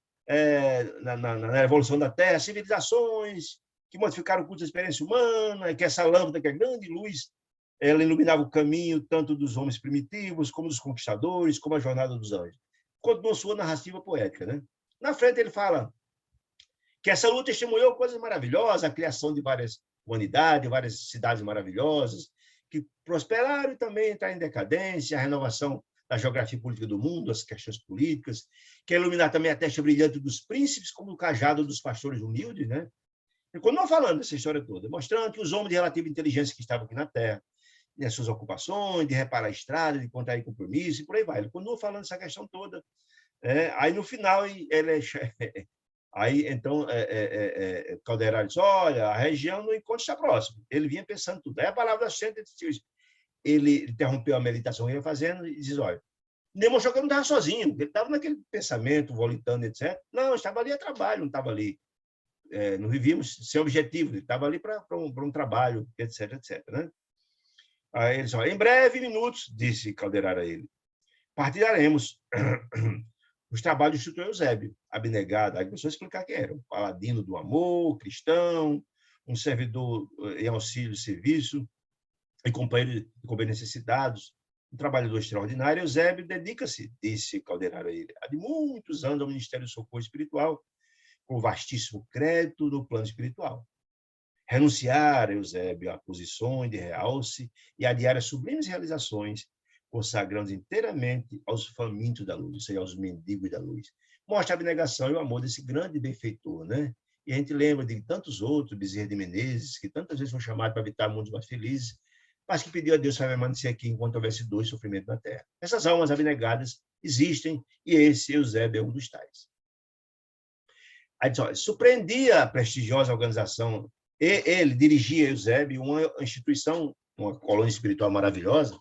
na evolução da Terra, civilizações que modificaram o curso da experiência humana, que essa lâmpada, que é grande luz, ela iluminava o caminho tanto dos homens primitivos, como dos conquistadores, como a jornada dos anjos. Continua sua narrativa poética, né? Na frente ele fala que essa luta estimulou coisas maravilhosas, a criação de várias comunidades, várias cidades maravilhosas, que prosperaram e também entraram em decadência, a renovação da geografia política do mundo, as questões políticas, que iluminar também a testa brilhante dos príncipes, como o cajado dos pastores humildes, né? E continuam falando dessa história toda, mostrando que os homens de relativa inteligência que estavam aqui na Terra, as suas ocupações, de reparar a estrada, de contrair compromisso, e por aí vai. Ele continua falando essa questão toda. Aí, no final, aí, então, Calderaro diz, olha, a região no encontro está próximo. Ele vinha pensando tudo. Aí a palavra senta, ele interrompeu a meditação que ele ia fazendo e diz, olha, demonstrou que ele não estava sozinho, ele estava naquele pensamento, volitando, etc. Não, estava ali a trabalho, não estava ali. Não vivíamos sem objetivo, ele estava ali para um trabalho, etc, etc. Né? Aí ele disse, em breve minutos, disse Calderaro a ele, partilharemos os trabalhos do instrutor Eusébio, abnegado. Aí começou a explicar quem era, um paladino do amor, cristão, um servidor em auxílio de serviço, e companheiro de necessitados, um trabalhador extraordinário. Eusébio dedica-se, disse Calderaro a ele, há de muitos anos ao Ministério do Socorro Espiritual, com vastíssimo crédito no plano espiritual. Renunciar, Eusébio, a posições de realce e adiar as sublimes realizações, consagrando inteiramente aos famintos da luz, ou seja, aos mendigos da luz. Mostra a abnegação e o amor desse grande benfeitor, né? E a gente lembra de tantos outros, Bezerra de Menezes, que tantas vezes foram chamados para habitar mundos mais felizes, mas que pediu a Deus para permanecer aqui enquanto houvesse dor e sofrimento na terra. Essas almas abnegadas existem e esse Eusébio é um dos tais. Aí diz, olha, surpreendia a prestigiosa organização, e ele dirigia, Eusébio, uma instituição, uma colônia espiritual maravilhosa,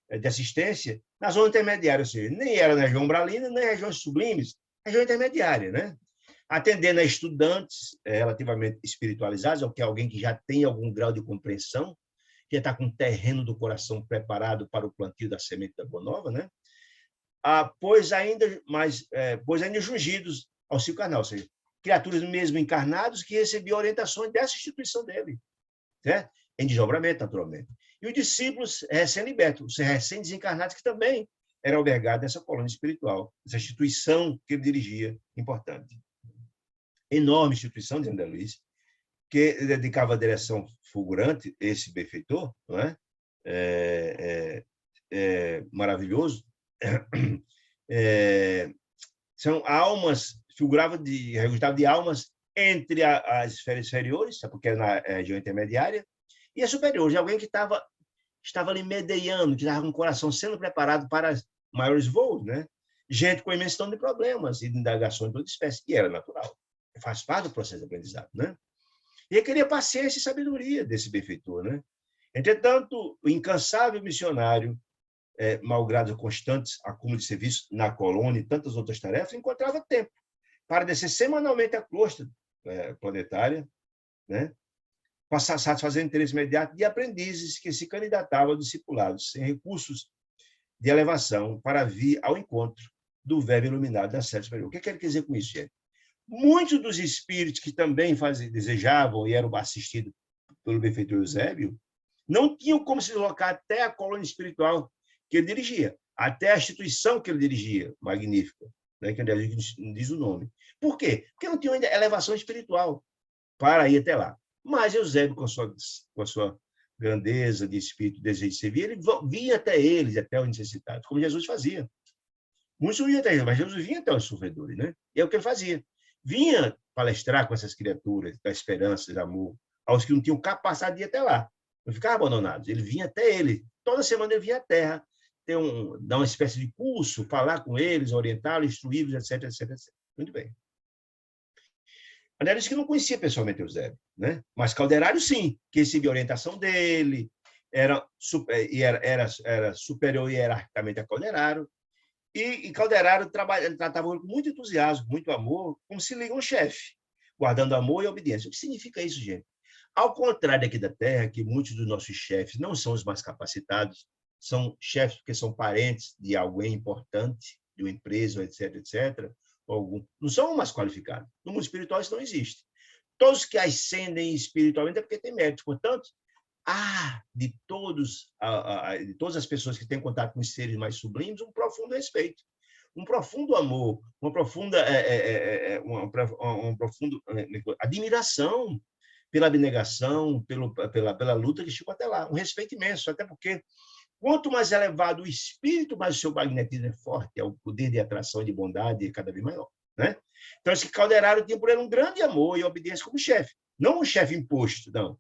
de assistência, na zona intermediária, ou seja, nem era na região umbralina, nem regiões sublimes, região intermediária, né? Atendendo a estudantes relativamente espiritualizados, ou que é alguém que já tem algum grau de compreensão, que está com o terreno do coração preparado para o plantio da semente da Boa Nova, né? Pois ainda jungidos ao cio carnal, ou seja, criaturas mesmo encarnados que recebiam orientações dessa instituição dele, certo? Em desdobramento, naturalmente. E os discípulos recém-libertos, os recém-desencarnados, que também eram albergados nessa colônia espiritual, essa instituição que ele dirigia, importante. Enorme instituição de André Luiz, que dedicava a direção fulgurante, esse benfeitor, não é? Maravilhoso. São almas, resultado de almas entre as esferas inferiores, porque era na região intermediária, e as superiores, alguém que estava ali medeando, que estava com o coração sendo preparado para maiores voos, né? Gente com imensidão de problemas e de indagações de toda espécie, que era natural, faz parte do processo de aprendizado, né? E ele queria paciência e sabedoria desse benfeitor, né? Entretanto, o incansável missionário, malgrado constantes acúmulos de serviço na colônia e tantas outras tarefas, encontrava tempo para descer semanalmente à crosta planetária, né? Para satisfazer o interesse imediato de aprendizes que se candidatavam a discipulados sem recursos de elevação para vir ao encontro do verbo iluminado da sede superior. O que ele quer dizer com isso, gente? Muitos dos espíritos que também desejavam e eram assistidos pelo benfeitor Eusébio não tinham como se deslocar até a colônia espiritual que ele dirigia, até a instituição que ele dirigia, magnífica, né, que diz o nome. Por quê? Porque não tinha ainda elevação espiritual para ir até lá. Mas Eusébio, com a sua grandeza de espírito, desejo de servir, ele vinha até eles, até os necessitados, como Jesus fazia. Muitos não iam até eles, mas Jesus vinha até os sofredores, né? E é o que ele fazia. Vinha palestrar com essas criaturas da esperança, do amor, aos que não tinham capacidade de ir até lá. Não ficavam abandonados. Ele vinha até ele. Toda semana ele vinha à Terra, dar uma espécie de curso, falar com eles, orientá-los, instruí-los, etc, etc, etc. Muito bem. André disse que não conhecia pessoalmente Eusébio, né? Mas Calderaro, sim, que recebia a orientação dele, era superior hierarquicamente a Calderaro, e Calderaro tratava com muito entusiasmo, muito amor, como se liga um chefe, guardando amor e obediência. O que significa isso, gente? Ao contrário aqui da Terra, que muitos dos nossos chefes não são os mais capacitados, são chefes porque são parentes de alguém importante, de uma empresa, etc, etc, não são mais qualificados. No mundo espiritual isso não existe. Todos que ascendem espiritualmente é porque têm mérito. Portanto, de todas as pessoas que têm contato com os seres mais sublimes, um profundo respeito. um profundo amor, uma profunda, uma profundo admiração pela abnegação, pela luta que chegou até lá, um respeito imenso, até porque quanto mais elevado o espírito, mais o seu magnetismo é forte, o poder de atração e de bondade é cada vez maior, né? Então, esse Calderaro tinha por ele um grande amor e obediência como chefe, não um chefe imposto, não,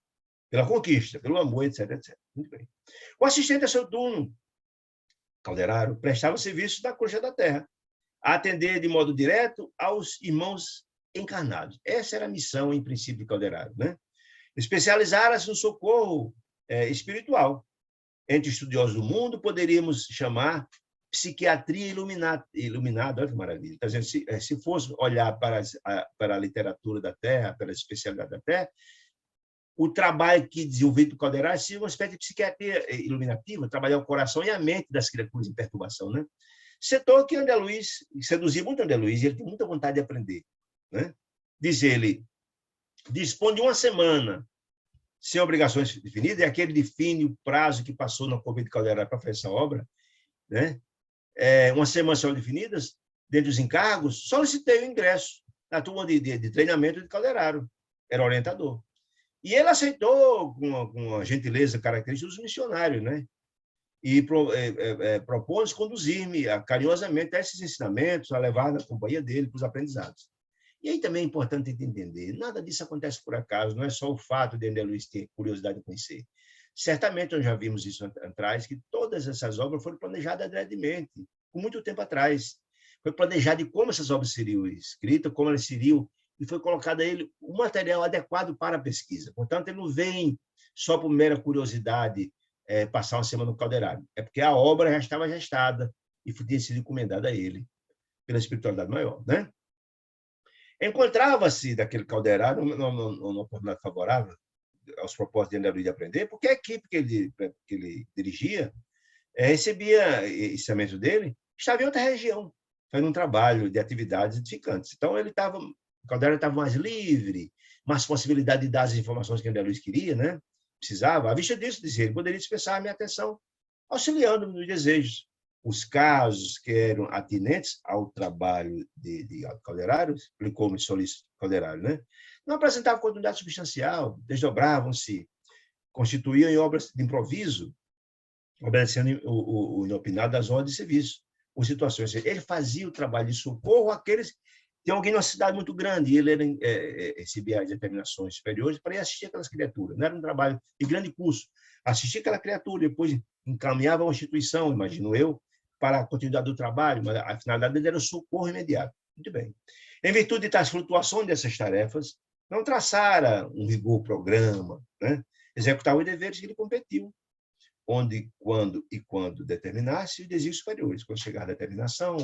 pela conquista, pelo amor, etc, etc. Muito bem. O assistente a seu turno, Calderaro, prestava serviço da Coxa da Terra, a atender de modo direto aos irmãos encarnados. Essa era a missão, em princípio, de Calderaro, né? Especializara-se no socorro espiritual. Entre estudiosos do mundo, poderíamos chamar psiquiatria iluminada, olha que maravilha. Tá dizendo, se fosse olhar para a literatura da Terra, para a especialidade da Terra, o trabalho que desenvolveu o Calderaro seria uma espécie de psiquiatria iluminativa, trabalhar o coração e a mente das criaturas em perturbação, né? Setor que André Luiz, seduzia muito André Luiz, e ele tem muita vontade de aprender, né? Diz ele, dispõe de uma semana, sem obrigações definidas, é aquele define o prazo que passou na Convento de Calderaro para fazer essa obra, né? Uma semana só definidas, dentre os encargos, solicitei o ingresso na turma de treinamento de Calderaro, era orientador. E ele aceitou com a gentileza característica dos missionários, né? E propôs conduzir-me carinhosamente a esses ensinamentos, a levar na companhia dele para os aprendizados. E aí também é importante entender, nada disso acontece por acaso, não é só o fato de André Luiz ter curiosidade de conhecer. Certamente nós já vimos isso atrás, que todas essas obras foram planejadas adredemente, com muito tempo atrás. Foi planejado de como essas obras seriam escritas, como elas seriam, e foi colocado a ele um material adequado para a pesquisa. Portanto, ele não vem só por mera curiosidade passar uma semana no Calderaro. É porque a obra já estava gestada e tinha sido encomendada a ele pela espiritualidade maior, né? Encontrava-se daquele Calderaro numa oportunidade favorável aos propósitos de André Luiz de aprender, porque a equipe que ele dirigia recebia ensinamento dele, estava em outra região, fazendo um trabalho de atividades edificantes. Então, o Calderaro estava mais livre, mais possibilidade de dar as informações que André Luiz queria, né? Precisava. À vista disso, dizia ele, poderia dispensar a minha atenção, auxiliando-me nos desejos. Os casos que eram atinentes ao trabalho de Calderaro, explicou-me solícito Calderaro, né? Não apresentavam continuidade substancial, desdobravam-se, constituíam em obras de improviso, obedecendo o inopinado das ordens de serviço, ou situações. Ele fazia o trabalho de socorro àqueles. Tem alguém numa cidade muito grande, e ele recebia as determinações superiores para ir assistir aquelas criaturas. Não era um trabalho de grande custo. Assistir aquela criatura, depois encaminhava a uma instituição, imagino eu, para a continuidade do trabalho, mas a finalidade dele era o socorro imediato. Muito bem. Em virtude de tais flutuações dessas tarefas, não traçara um rigor programa, né? Executava os deveres que lhe competiam, onde, quando determinasse os desígnios superiores. Quando chegar a determinação,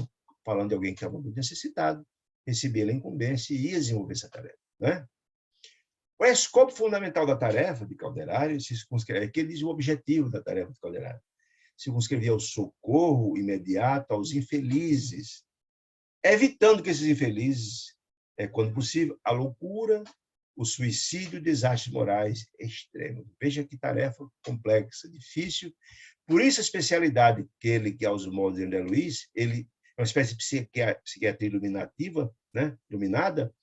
falando de alguém que estava muito necessitado, recebia a incumbência e ia desenvolver essa tarefa, né? O escopo fundamental da tarefa de Calderaro é que ele diz o objetivo da tarefa de Calderaro. Circunscrevia o socorro imediato aos infelizes, evitando que esses infelizes, quando possível, a loucura, o suicídio e desastres morais extremos. Veja que tarefa complexa, difícil. Por isso a especialidade que aos moldes de André Luiz, ele é uma espécie de psiquiatria iluminativa, né? Iluminada.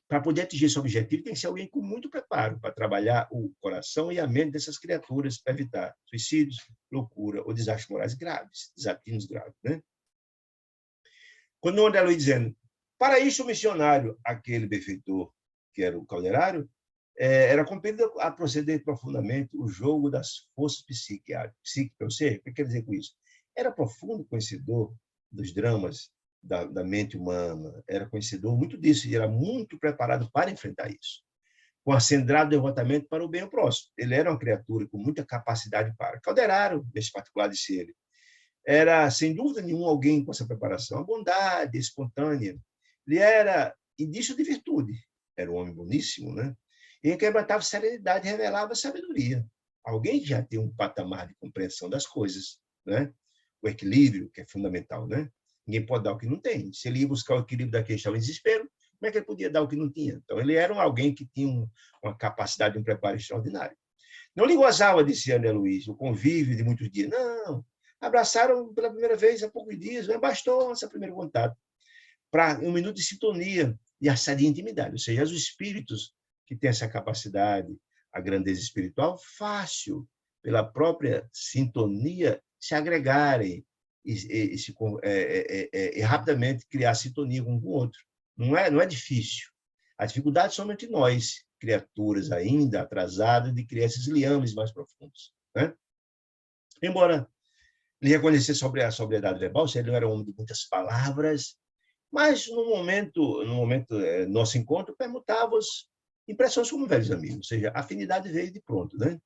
Para poder atingir esse objetivo, tem que ser alguém com muito preparo para trabalhar o coração e a mente dessas criaturas para evitar suicídios, loucura ou desastres morais graves, desatinos graves, né? Quando o André Luiz dizendo, para isso o missionário, aquele benfeitor que era o Calderaro, era compelido a proceder profundamente o jogo das forças psíquicas. Ou seja, o que quer dizer com isso? Era profundo conhecedor dos dramas da mente humana, era conhecedor muito disso e era muito preparado para enfrentar isso, com acendrado devotamento para o bem ao próximo. Ele era uma criatura com muita capacidade para. Calderaro, nesse particular, disse ele, era, sem dúvida nenhuma, alguém com essa preparação, a bondade espontânea. Ele era indício de virtude, era um homem boníssimo, né? E inquebrantável serenidade revelava sabedoria. Alguém que já tem um patamar de compreensão das coisas, né? O equilíbrio, que é fundamental, né? Ninguém pode dar o que não tem. Se ele ia buscar o equilíbrio daquele que estava em desespero, como é que ele podia dar o que não tinha? Então, ele era alguém que tinha uma capacidade, um preparo extraordinário. Não lhe gozava, disse André Luiz, o convívio de muitos dias. Não, abraçaram pela primeira vez há poucos dias, mas bastou esse primeiro contato para um minuto de sintonia e essa de intimidade. Ou seja, os espíritos que têm essa capacidade, a grandeza espiritual, fácil, pela própria sintonia, se agregarem e rapidamente criar sintonia um com o outro. Não é difícil. A dificuldade é somente nós, criaturas ainda atrasadas, de criar esses liames mais profundos. Né? Embora ele reconhecesse sobre a sobriedade verbal, ele não era um homem de muitas palavras, mas no momento nosso encontro, permutávamos impressões como velhos amigos, ou seja, a afinidade veio de pronto. Né?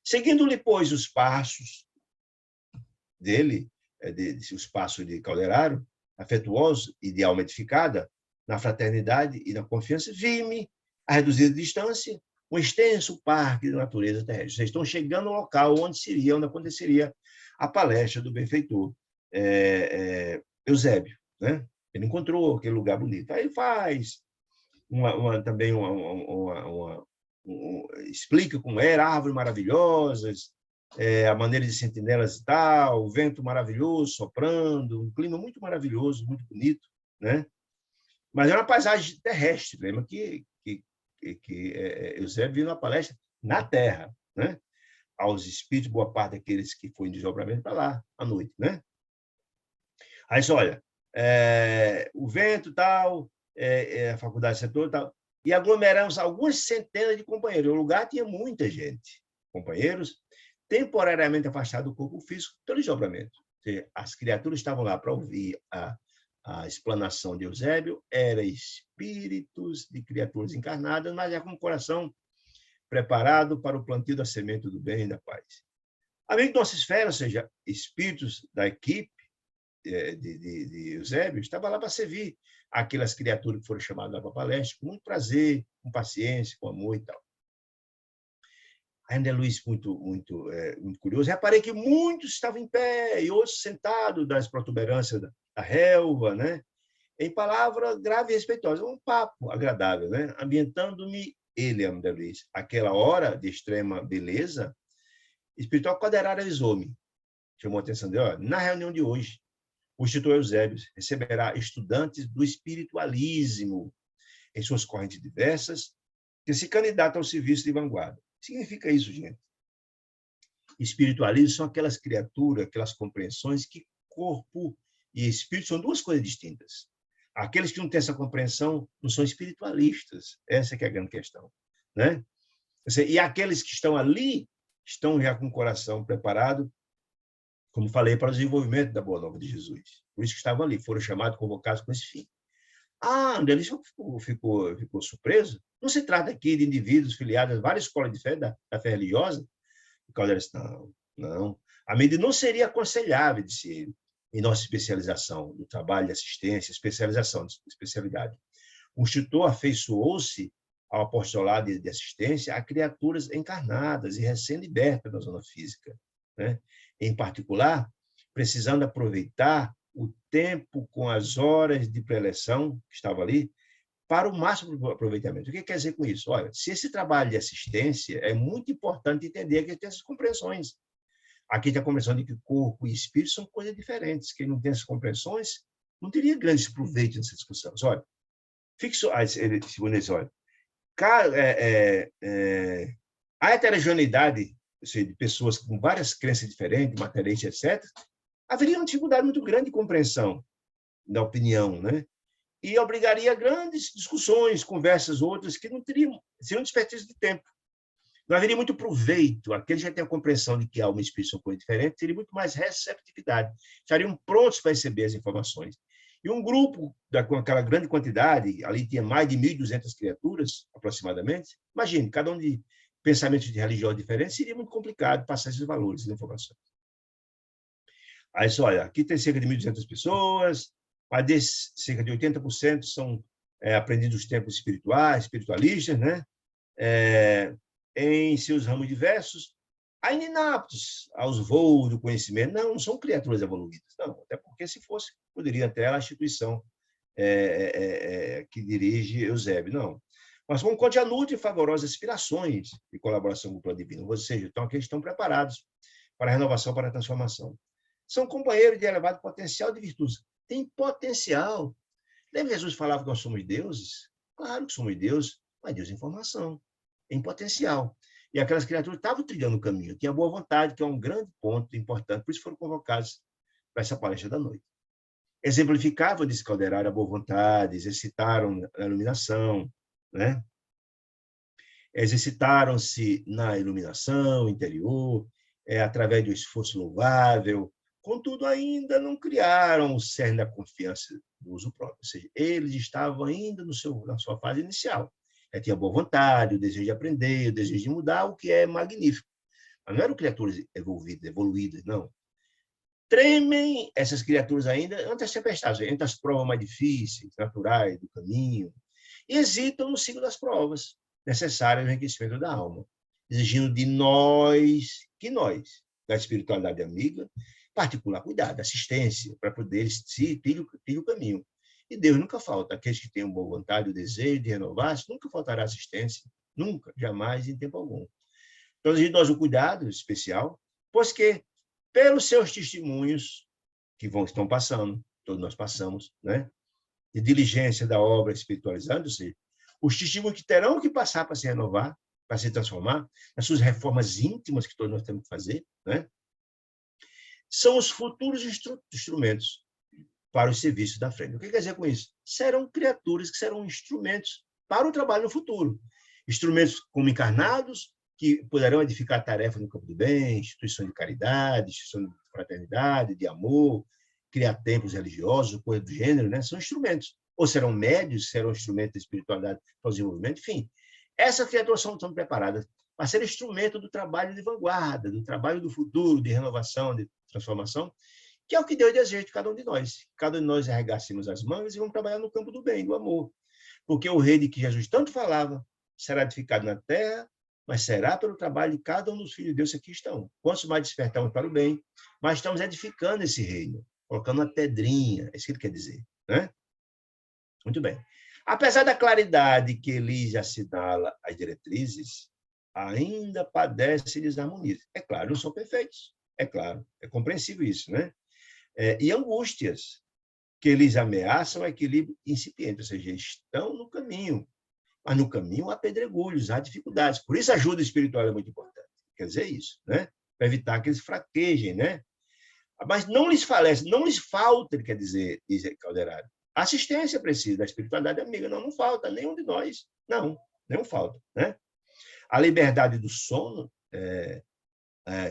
Seguindo-lhe, pois, os passos dele, os passos de Calderaro, afetuoso e de alma edificada, na fraternidade e na confiança, vi-me, a reduzida distância, um extenso parque de natureza terrestre. Vocês estão chegando ao local onde aconteceria a palestra do benfeitor Eusébio. Né? Ele encontrou aquele lugar bonito. Aí faz também explica como era, árvores maravilhosas, a maneira de sentinelas e tal, o vento maravilhoso soprando, um clima muito maravilhoso, muito bonito, né? Mas era uma paisagem terrestre, lembra que Eusébio viu na palestra na Terra, né? Aos espíritos, boa parte daqueles que foram em desdobramento para lá à noite, né? Aí só, olha, o vento tal, a faculdade de setor tal, e aglomeramos algumas centenas de companheiros. O lugar tinha muita gente, companheiros, temporariamente afastados do corpo físico pelo desdobramento. As criaturas estavam lá para ouvir a explanação de Eusébio, eram espíritos de criaturas encarnadas, mas já com o coração preparado para o plantio da semente do bem e da paz. Além de nossa esfera, ou seja, espíritos da equipe de Eusébio, estava lá para servir aquelas criaturas que foram chamadas para a palestra, com muito prazer, com paciência, com amor e tal. André Luiz, muito curioso, reparei que muitos estavam em pé e outros sentados das protuberâncias da relva, né? Em palavra grave e respeitosa, um papo agradável, né? Ambientando-me ele, André Luiz. Aquela hora de extrema beleza, espiritual Calderaro avisou-me, chamou a atenção dele, na reunião de hoje, o Instituto Eusébio receberá estudantes do espiritualismo em suas correntes diversas que se candidatam ao serviço de vanguarda. Significa isso, gente. Espiritualismo são aquelas criaturas, aquelas compreensões que corpo e espírito são duas coisas distintas. Aqueles que não têm essa compreensão não são espiritualistas. Essa é que é a grande questão. Né? E aqueles que estão ali estão já com o coração preparado, como falei, para o desenvolvimento da Boa Nova de Jesus. Por isso que estavam ali, foram chamados, convocados com esse fim. André Luiz ficou surpreso. Não se trata aqui de indivíduos filiados a várias escolas de fé da fé religiosa. O Caldeira disse, não. A medida não seria aconselhável, disse ele, em nossa especialização, no trabalho de assistência, especialidade. O Instituto afeiçoou-se ao apostolado de assistência a criaturas encarnadas e recém-libertas da zona física. Né? Em particular, precisando aproveitar o tempo com as horas de preleção que estava ali para o máximo aproveitamento. O que quer dizer com isso? Olha, se esse trabalho de assistência é muito importante entender que tem essas compreensões. Aqui tem a compreensão de que corpo e espírito são coisas diferentes. Quem não tem essas compreensões não teria grandes proveitos nessa discussão. Olha, segundo ele, olha, a heterogeneidade de pessoas com várias crenças diferentes, materialistas, etc., haveria uma dificuldade muito grande de compreensão da opinião, né? E obrigaria a grandes discussões, conversas outras que não seriam desperdício de tempo. Não haveria muito proveito. Aqueles que já têm a compreensão de que há uma espírito são coisas diferentes, teria muito mais receptividade. Estariam prontos para receber as informações. E um grupo com aquela grande quantidade, ali tinha mais de 1.200 criaturas, aproximadamente, imagine, cada um de pensamentos de religião diferentes, seria muito complicado passar esses valores, essas informações. Aí, olha, aqui tem cerca de 1.200 pessoas, mas desses, cerca de 80% são aprendidos dos tempos espirituais, espiritualistas, né? Em seus ramos diversos, ainda inaptos aos voos do conhecimento. Não são criaturas evoluídas, não. Até porque, se fosse, poderia até a instituição que dirige Eusébio, não. Mas com conteúdo e favorosas aspirações de colaboração com o plano divino, ou seja, então aqueles estão preparados para a renovação, para a transformação. São companheiros de elevado potencial de virtudes. Tem potencial. Lembra que Jesus falava que nós somos deuses? Claro que somos deuses, mas Deus é informação, em potencial. E aquelas criaturas estavam trilhando o caminho, tinham boa vontade, que é um grande ponto importante, por isso foram convocados para essa palestra da noite. Exemplificavam, disse Calderaro, a boa vontade, exercitaram a iluminação, né? Exercitaram-se na iluminação interior, através do esforço louvável, contudo, ainda não criaram o cerne da confiança do uso próprio, ou seja, eles estavam ainda na sua fase inicial. Tinha boa vontade, o desejo de aprender, o desejo de mudar, o que é magnífico. Mas não eram criaturas evoluídas, não. Tremem essas criaturas ainda ante as tempestades, ante as provas mais difíceis, naturais do caminho, e hesitam no ciclo das provas necessárias ao enriquecimento da alma, exigindo de nós, da espiritualidade amiga, particular cuidado, assistência, para poder eles trilhar o caminho. E Deus nunca falta. Aqueles que têm boa vontade, o desejo de renovar-se, nunca faltará assistência, nunca, jamais, em tempo algum. Então, exige nós o cuidado especial, pois que, pelos seus testemunhos, que estão passando, todos nós passamos, né? De diligência da obra espiritualizando, ou seja, os testemunhos que terão que passar para se renovar, para se transformar, nas suas reformas íntimas que todos nós temos que fazer, né? São os futuros instrumentos para o serviço da frente. O que quer dizer com isso? Serão criaturas que serão instrumentos para o trabalho no futuro. Instrumentos como encarnados, que poderão edificar tarefas no campo do bem, instituição de caridade, instituição de fraternidade, de amor, criar templos religiosos, coisa do gênero, né? São instrumentos. Ou serão médios, serão instrumentos de espiritualidade para o desenvolvimento, enfim. Essas criaturas estão preparadas para ser instrumento do trabalho de vanguarda, do trabalho do futuro, de renovação, de transformação, que é o que Deus deseja de cada um de nós. Cada um de nós arregassemos as mangas e vamos trabalhar no campo do bem, do amor. Porque o rei de que Jesus tanto falava será edificado na terra, mas será pelo trabalho de cada um dos filhos de Deus que aqui estão. Quanto mais despertamos para o bem, mais estamos edificando esse reino, colocando uma pedrinha, é isso que ele quer dizer, né? Muito bem. Apesar da claridade que Elise assinala as diretrizes, ainda padece desarmonia. É claro, não são perfeitos. É claro, é compreensível isso, né? E angústias que eles ameaçam o equilíbrio incipiente, ou seja, estão no caminho, mas no caminho há pedregulhos, há dificuldades. Por isso a ajuda espiritual é muito importante. Quer dizer isso, né? Para evitar que eles fraquejem, né? Mas não lhes falece, não lhes falta, ele quer dizer, diz Calderaro. Assistência precisa da espiritualidade amiga, não falta, nenhum de nós, não falta, né? A liberdade do sono,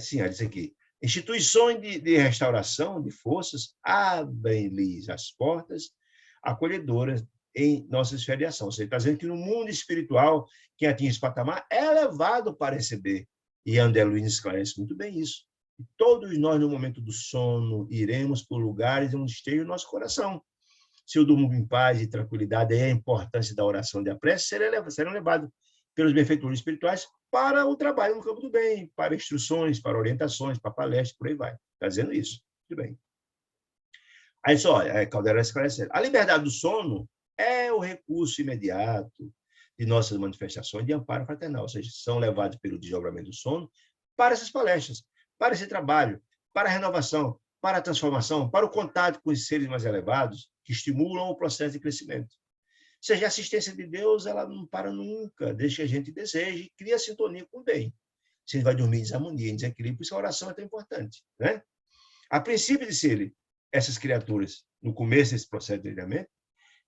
sim, diz aqui, instituições de restauração de forças abrem-lhes as portas acolhedoras em nossa esfera de ação. Você está dizendo que no mundo espiritual, quem atinge esse patamar é levado para receber. E André Luiz esclarece muito bem isso. E todos nós, no momento do sono, iremos por lugares onde esteja o nosso coração. Se eu durmo em paz e tranquilidade, aí a importância da oração e da prece serão levados pelos benfeitores espirituais para o trabalho no campo do bem, para instruções, para orientações, para palestras, por aí vai. Está dizendo isso. Tudo bem. Aí só, Caldeira esclarece. A liberdade do sono é o recurso imediato de nossas manifestações de amparo fraternal, ou seja, são levados pelo desdobramento do sono para essas palestras, para esse trabalho, para a renovação, para a transformação, para o contato com os seres mais elevados, que estimulam o processo de crescimento. Ou seja, a assistência de Deus, ela não para nunca, desde que a gente deseje e cria sintonia com o bem. Se ele vai dormir em desarmonia, em desequilíbrio, por isso a oração é tão importante, né? A princípio, disse ele, essas criaturas, no começo desse processo de treinamento,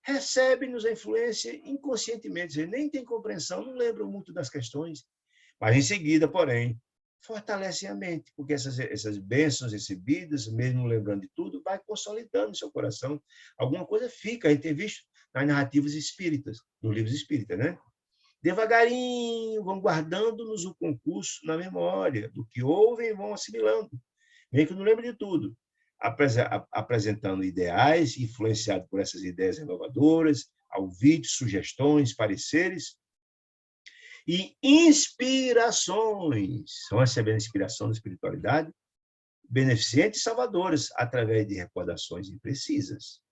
recebem-nos a influência inconscientemente, eles nem têm compreensão, não lembram muito das questões, mas em seguida, porém, fortalecem a mente, porque essas bênçãos recebidas, mesmo lembrando de tudo, vai consolidando no seu coração. Alguma coisa fica, a gente tem visto nas narrativas espíritas, nos livros espíritas, né? Devagarinho vão guardando-nos o concurso na memória, do que ouvem e vão assimilando. Nem que não lembre de tudo, apresentando ideais, influenciados por essas ideias renovadoras, alvites, sugestões, pareceres, e inspirações, são recebendo inspiração da espiritualidade, beneficentes e salvadoras, através de recordações imprecisas.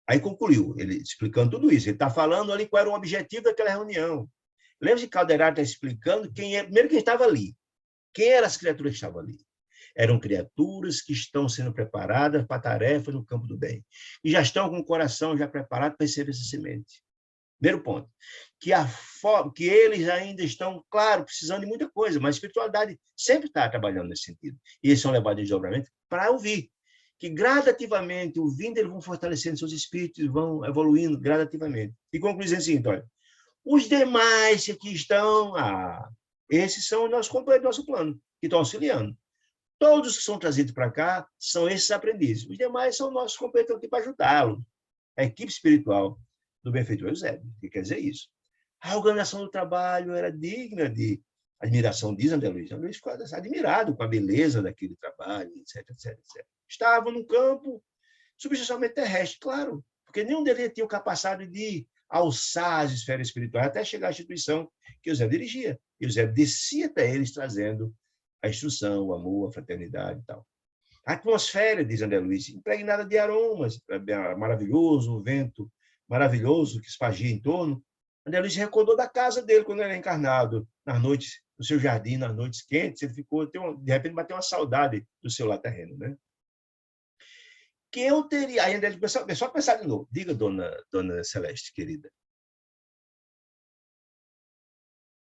Aí concluiu, ele explicando tudo isso, ele está falando ali qual era o objetivo daquela reunião. Lembra que Calderaro está explicando primeiro quem estava ali, quem eram as criaturas que estavam ali. Eram criaturas que estão sendo preparadas para a tarefa no campo do bem. E já estão com o coração já preparado para receber essa semente. Primeiro ponto, que eles ainda estão, claro, precisando de muita coisa, mas a espiritualidade sempre está trabalhando nesse sentido. E eles são levados em desdobramento para ouvir, que gradativamente, ouvindo, eles vão fortalecendo seus espíritos, vão evoluindo gradativamente. E concluindo o seguinte, olha, os demais que aqui estão, esses são os nossos companheiros do nosso plano, que estão auxiliando. Todos que são trazidos para cá são esses aprendizes. Os demais são nossos companheiros aqui para ajudá-los. A equipe espiritual do benfeitor Eusébio. O que quer dizer isso? A organização do trabalho era digna de admiração, diz André Luiz. André Luiz ficou admirado com a beleza daquele trabalho, etc, etc, etc. Estavam num campo substancialmente terrestre, claro, porque nenhum deles tinha capacidade de alçar as esferas espirituais até chegar à instituição que Eusébio dirigia. E Eusébio descia até eles trazendo a instrução, o amor, a fraternidade e tal. A atmosfera, diz André Luiz, impregnada de aromas, maravilhoso, o vento maravilhoso que esfagia em torno. André Luiz recordou da casa dele quando ele era encarnado, nas noites, no seu jardim, nas noites quentes, ele ficou, de repente, bateu uma saudade do seu lar terreno, né? Que eu teria... Aí André Luiz começou a pensar de novo. Diga, dona Celeste, querida.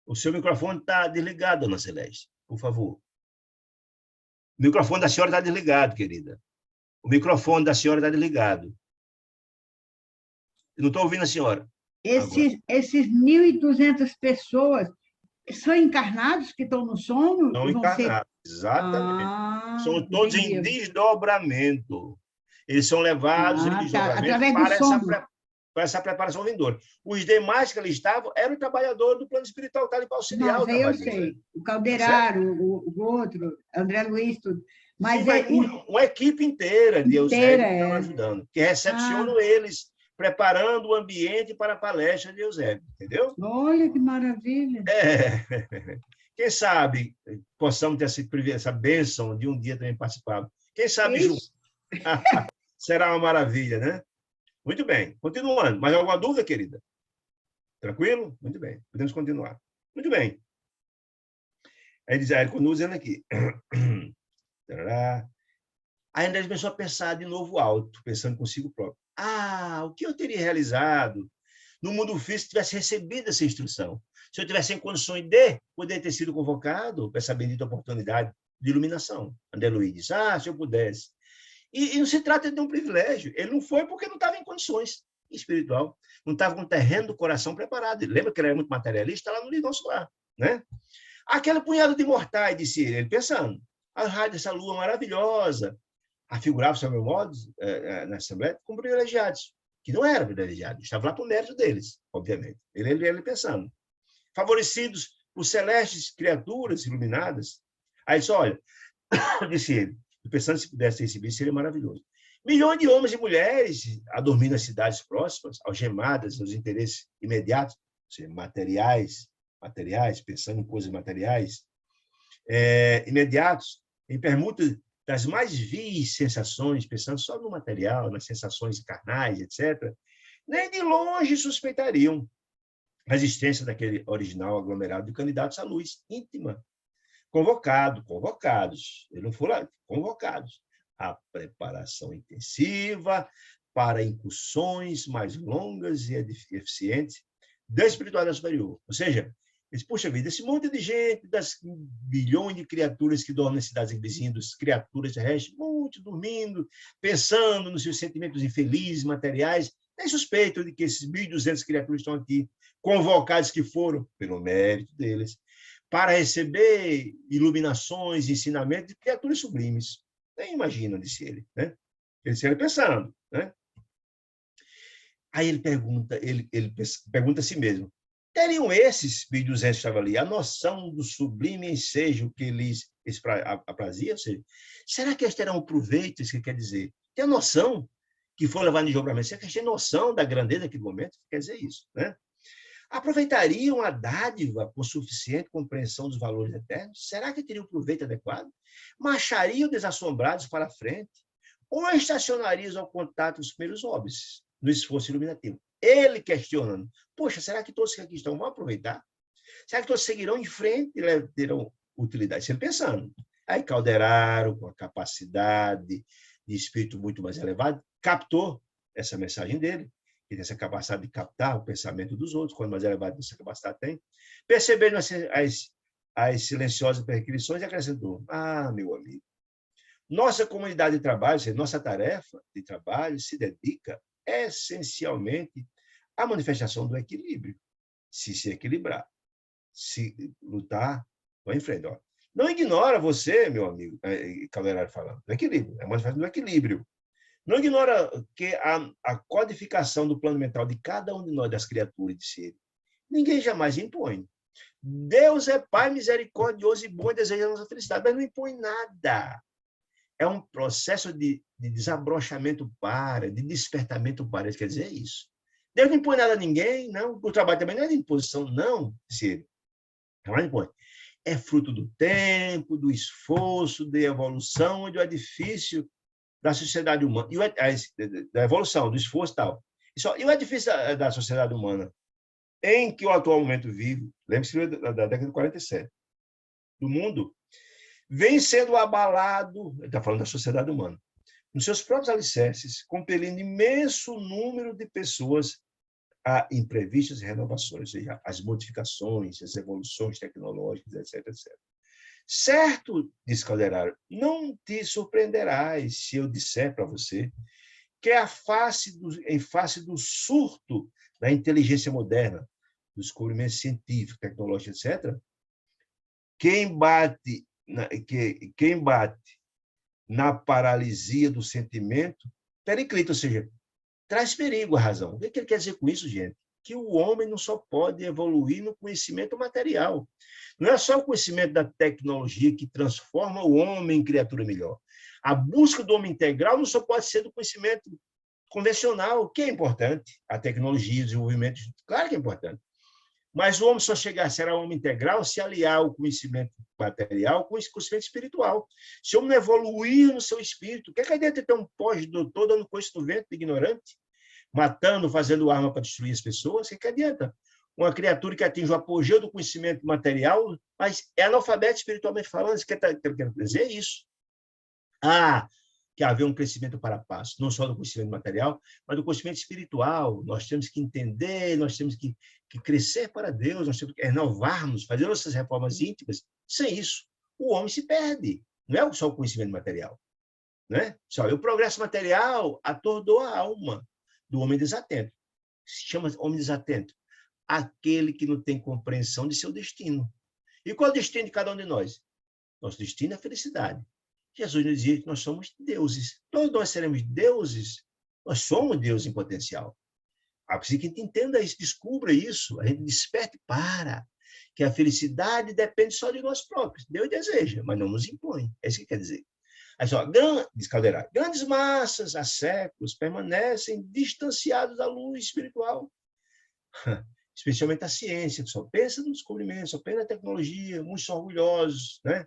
O seu microfone está desligado, dona Celeste, por favor. O microfone da senhora está desligado, querida. O microfone da senhora está desligado. Eu não estou ouvindo a senhora. Esses 1.200 pessoas são encarnados que estão no sono? São encarnados, exatamente. São todos em desdobramento. Eles são levados em desdobramento para essa preparação vindoura. Os demais que ali estavam eram trabalhadores do plano espiritual, estavam para auxiliar o trabalho. Eu sei. O Calderaro, o outro, André Luiz, tudo. Mas uma equipe inteira de Eusébio que estão ajudando, que recepcionam eles, preparando o ambiente para a palestra de Eusébio, entendeu? Olha que maravilha! Quem sabe possamos ter essa bênção de um dia também participar. Quem sabe junto. Será uma maravilha, né? Muito bem. Continuando. Mais alguma dúvida, querida? Tranquilo? Muito bem. Podemos continuar. Muito bem. Aí ele continua dizendo aqui. Aí André começou a pensar de novo alto, pensando consigo próprio. O que eu teria realizado no mundo físico se tivesse recebido essa instrução? Se eu tivesse em condições de poder ter sido convocado para essa bendita oportunidade de iluminação. André Luiz diz, se eu pudesse. E não se trata de um privilégio. Ele não foi porque não estava em condições espiritual. Não estava com o terreno do coração preparado. Ele lembra que ele era muito materialista, lá no livro nosso lá, né? Aquele punhado de mortais, disse ele pensando, a raio dessa lua maravilhosa, afigurava-se, ao meu modo, na Assembleia, como privilegiados, que não eram privilegiados, estavam lá por mérito deles, obviamente. Ele pensando. Favorecidos por celestes criaturas iluminadas. Aí disse, olha, disse ele, pensando se pudesse receber, seria maravilhoso. Milhões de homens e mulheres a dormir nas cidades próximas, algemadas aos interesses imediatos, ou seja, materiais, pensando em coisas materiais, imediatos, em permuta das mais vis sensações, pensando só no material, nas sensações carnais, etc., nem de longe suspeitariam a existência daquele original aglomerado de candidatos à luz íntima. Convocados, eles não foram lá, convocados. A preparação intensiva para incursões mais longas e eficientes da espiritualidade superior. Ou seja, puxa vida, esse monte de gente, das bilhões de criaturas que dormem nas cidades vizinhas, criaturas terrestres, muito dormindo, pensando nos seus sentimentos infelizes, materiais, tem suspeito de que esses 1.200 criaturas estão aqui, convocados que foram, pelo mérito deles, para receber iluminações, ensinamentos de criaturas sublimes. Nem imagina, disse ele, né? Ele disse, pensando, né? Aí ele pergunta a si mesmo, teriam esses 1.200 que estavam ali a noção do sublime ensejo que lhes aprazia? Ou seja, será que eles terão o proveito, isso que quer dizer? Tem a noção que foi levado em julgamento? Será que eles têm noção da grandeza daquele momento? Quer dizer isso, né? Aproveitariam a dádiva com suficiente compreensão dos valores eternos? Será que teriam o proveito adequado? Marchariam desassombrados para a frente? Ou estacionariam ao contato dos primeiros óbices, no esforço iluminativo? Ele questionando, poxa, será que todos que aqui estão vão aproveitar? Será que todos seguirão em frente e terão utilidade? Sempre pensando. Aí Calderaro, com a capacidade de espírito muito mais elevado, captou essa mensagem dele, que tem essa capacidade de captar o pensamento dos outros, quando mais elevado essa capacidade tem, percebendo as silenciosas perquisições, e acrescentou: ah, meu amigo, nossa comunidade de trabalho, nossa tarefa de trabalho se dedica essencialmente à manifestação do equilíbrio. Se equilibrar, se lutar, vai em frente. Ó. Não ignora você, meu amigo, Calderaro falando, do equilíbrio, é a manifestação do equilíbrio. Não ignora que a codificação do plano mental de cada um de nós, das criaturas de si, ninguém jamais impõe. Deus é Pai misericordioso e bom e deseja a nossa felicidade, mas não impõe nada. É um processo de desabrochamento de despertamento para. Isso quer dizer isso. Deus não impõe nada a ninguém, não. O trabalho também não é de imposição, não, Ciro. Não impõe. É fruto do tempo, do esforço, da evolução e do edifício da sociedade humana. Da evolução, do esforço e tal. E o edifício da sociedade humana, em que o atual momento vive, lembre-se da década de 47, do mundo, vem sendo abalado, ele está falando da sociedade humana, nos seus próprios alicerces, compelindo imenso número de pessoas a imprevistas e renovações, ou seja, as modificações, as evoluções tecnológicas, etc, etc. Certo, diz Calderaro, não te surpreenderás se eu disser para você que em face do surto da inteligência moderna, do descobrimento científico, tecnológico, etc., quem bate na paralisia do sentimento periclita, ou seja, traz perigo à razão. O que ele quer dizer com isso, gente? Que o homem não só pode evoluir no conhecimento material. Não é só o conhecimento da tecnologia que transforma o homem em criatura melhor. A busca do homem integral não só pode ser do conhecimento convencional, que é importante. A tecnologia, o desenvolvimento, claro que é importante. Mas o homem só será homem integral se aliar ao conhecimento material com o conhecimento espiritual. Se o homem não evoluir no seu espírito, o que adianta ter um pós-doutor dando coice no vento, ignorante, matando, fazendo arma para destruir as pessoas? O que adianta? Uma criatura que atinge o apogeu do conhecimento material, mas é analfabeto espiritualmente falando, isso quer dizer isso. Que haver um crescimento para passo, não só do conhecimento material, mas do conhecimento espiritual. Nós temos que entender, nós temos que crescer para Deus, nós temos que renovar-nos, fazer nossas reformas íntimas. Sem isso, o homem se perde. Não é só o conhecimento material. Né? Só o progresso material atordoou a alma do homem desatento. Se chama homem desatento. Aquele que não tem compreensão de seu destino. E qual é o destino de cada um de nós? Nosso destino é a felicidade. Jesus nos dizia que nós somos deuses. Todos nós seremos deuses. Nós somos deuses em potencial. É preciso que a gente entenda isso, descubra isso, a gente desperte para que a felicidade depende só de nós próprios. Deus deseja, mas não nos impõe. É isso que quer dizer. Aí, diz Calderaro, grandes massas há séculos permanecem distanciados da luz espiritual. Especialmente a ciência, que só pensa no descobrimento, só pensa na tecnologia, muitos são orgulhosos, né?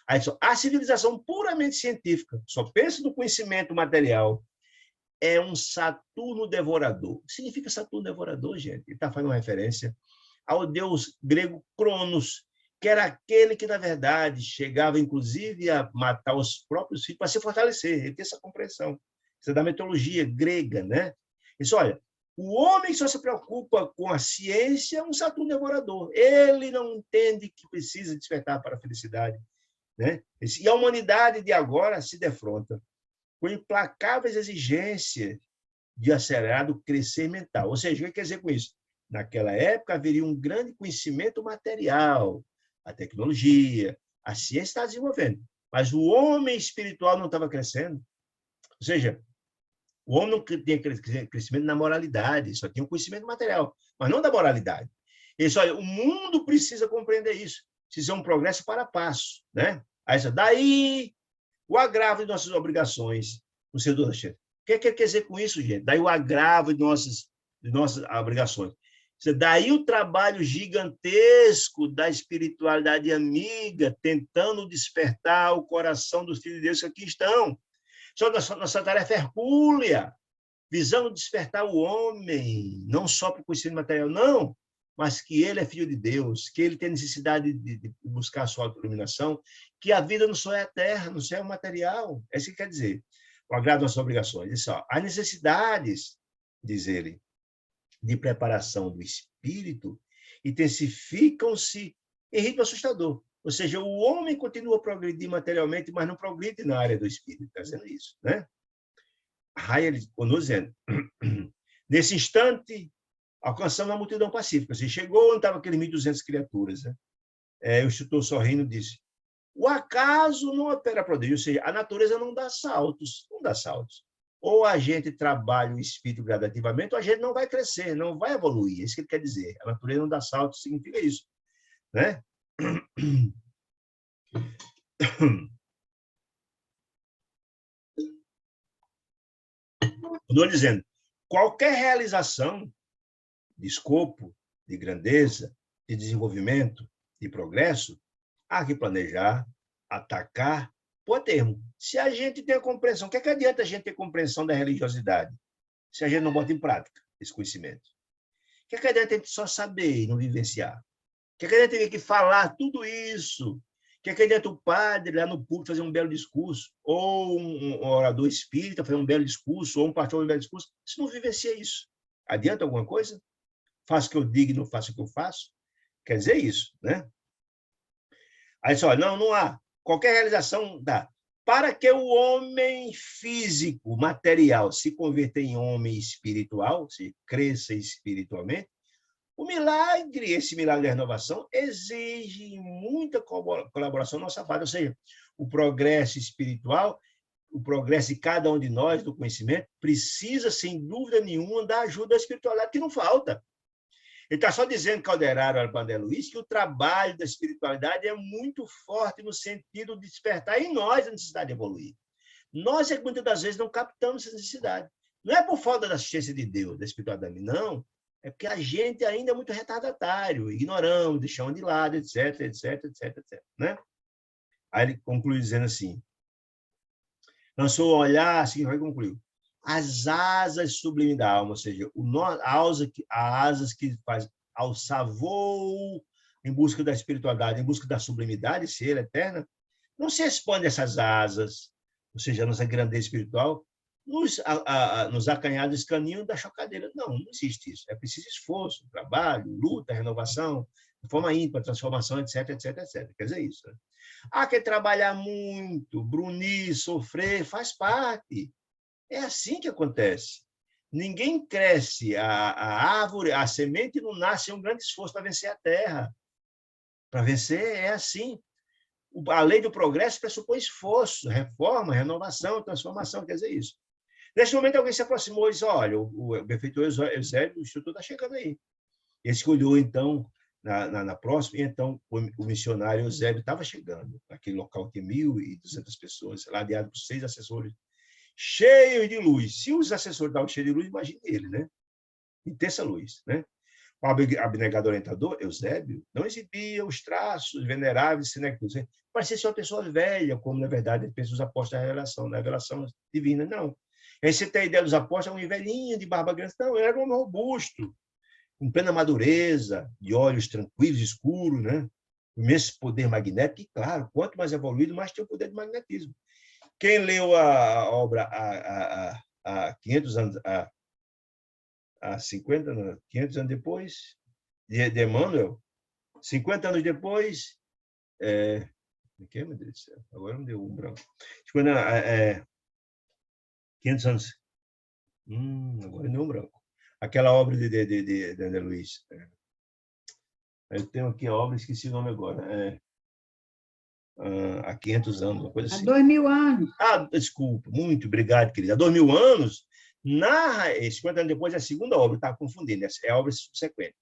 Aí, a civilização puramente científica, só pensa no conhecimento material, é um Saturno devorador. O que significa Saturno devorador, gente? Ele está fazendo uma referência ao deus grego Cronos, que era aquele que, na verdade, chegava, inclusive, a matar os próprios filhos para se fortalecer. Ele tem essa compreensão. Isso é da mitologia grega, né? Isso, olha, o homem só se preocupa com a ciência é um Saturno devorador. Ele não entende que precisa despertar para a felicidade. Né? E a humanidade de agora se defronta com implacáveis exigências de acelerado crescer mental. Ou seja, o que quer dizer com isso? Naquela época haveria um grande conhecimento material, a tecnologia, a ciência está desenvolvendo, mas o homem espiritual não estava crescendo. Ou seja, o homem não tinha crescimento na moralidade, só tinha um conhecimento material, mas não da moralidade. Isso, olha, o mundo precisa compreender isso. Precisa um progresso para passo, né? Aí, daí o agravo de nossas obrigações no setor da gente. O que quer dizer com isso, gente? Daí o agravo de nossas obrigações. Daí o trabalho gigantesco da espiritualidade amiga, tentando despertar o coração dos filhos de Deus que aqui estão. Só nossa tarefa é hercúlea, visando despertar o homem, não só para o conhecimento material, não, mas que ele é filho de Deus, que ele tem necessidade de buscar a sua autoiluminação, que a vida não só é terra, não só é material. É isso que quer dizer. O agrado das nossas obrigações. Diz só, as necessidades, diz ele, de preparação do espírito intensificam-se em ritmo assustador. Ou seja, o homem continua a progredir materialmente, mas não progride na área do espírito. Está dizendo isso, né? Aí ele continua dizendo, nesse instante, alcançamos a multidão pacífica. Assim, chegou onde estavam aqueles 1.200 criaturas. Né? O instrutor sorrindo disse, o acaso não opera prodígio, ou seja, a natureza não dá saltos, não dá saltos. Ou a gente trabalha o espírito gradativamente, ou a gente não vai crescer, não vai evoluir. É isso que ele quer dizer. A natureza não dá saltos, significa isso. Né? Estou dizendo, qualquer realização de escopo, de grandeza, de desenvolvimento, de progresso, há que planejar, atacar, pôr termo. Se a gente tem a compreensão, o que adianta a gente ter compreensão da religiosidade se a gente não bota em prática esse conhecimento? O que adianta a gente só saber e não vivenciar? O que adianta ter que falar tudo isso? O que adianta o padre lá no púlpito fazer um belo discurso? Ou um orador espírita fazer um belo discurso? Ou um pastor fazer um belo discurso? Se não vivencia isso, adianta alguma coisa? Faço o que eu digo e não faço o que eu faço? Quer dizer isso, né? Aí só, não há. Qualquer realização dá. Para que o homem físico, material, se converta em homem espiritual, se cresça espiritualmente, o milagre, esse milagre da renovação, exige muita colaboração da nossa parte. Ou seja, o progresso espiritual, o progresso de cada um de nós, do conhecimento, precisa, sem dúvida nenhuma, da ajuda da espiritualidade, que não falta. Ele está só dizendo, Calderaro Albandé Luiz, que o trabalho da espiritualidade é muito forte no sentido de despertar em nós a necessidade de evoluir. Nós, é que muitas das vezes, não captamos essa necessidade. Não é por falta da assistência de Deus, da espiritualidade, não. É porque a gente ainda é muito retardatário, ignoramos, deixamos de lado, etc, etc, etc, etc. Né? Aí ele conclui dizendo assim, lançou o olhar, assim, vai concluir. As asas sublimes da alma, ou seja, as asas que faz alçar voo em busca da espiritualidade, em busca da sublimidade, ser eterna, não se expande essas asas, ou seja, a nossa grandeza espiritual, nos acanhados escaninhos da chocadeira. Não existe isso. É preciso esforço, trabalho, luta, renovação, de forma ímpar, transformação, etc, etc, etc. Quer dizer isso. Né? Quer trabalhar muito, brunir, sofrer, faz parte. É assim que acontece. Ninguém cresce, a árvore, a semente não nasce em um grande esforço para vencer a terra. Para vencer é assim. A lei do progresso pressupõe esforço, reforma, renovação, transformação, quer dizer isso. Nesse momento, alguém se aproximou e disse, olha, o benfeitor Eusébio, o instrutor está chegando aí. Ele escolheu, então, na próxima, e então o missionário Eusébio estava chegando, naquele local que 1.200 pessoas, ladeado por 6 assessores, cheios de luz. Se os assessores estavam cheios de luz, imagine ele, né? Intensa luz, né? O abnegado orientador, Eusébio, não exibia os traços veneráveis, senectudes. Parecia ser uma pessoa velha, como, na verdade, pensa os apóstolos na revelação divina. Não. Aí você tem a ideia dos apóstolos, um velhinho de barba grande. Não, ele era um homem robusto, com plena madureza, de olhos tranquilos, escuros, né? Imenso poder magnético, e, claro, quanto mais evoluído, mais tem o poder de magnetismo. Quem leu a obra há 500 anos, há 50, não, 500 anos depois, de Emmanuel, 50 anos depois, que, meu Deus do céu, agora me deu um branco. 500 anos, agora me deu um branco. Aquela obra de André Luiz. Eu tenho aqui a obra, esqueci o nome agora. Há 500 anos, uma coisa assim. Há 2.000 anos. Desculpa, muito obrigado, querida. Há 2.000 anos, narra, 50 anos depois, é a segunda obra, estava confundindo, é a obra subsequente,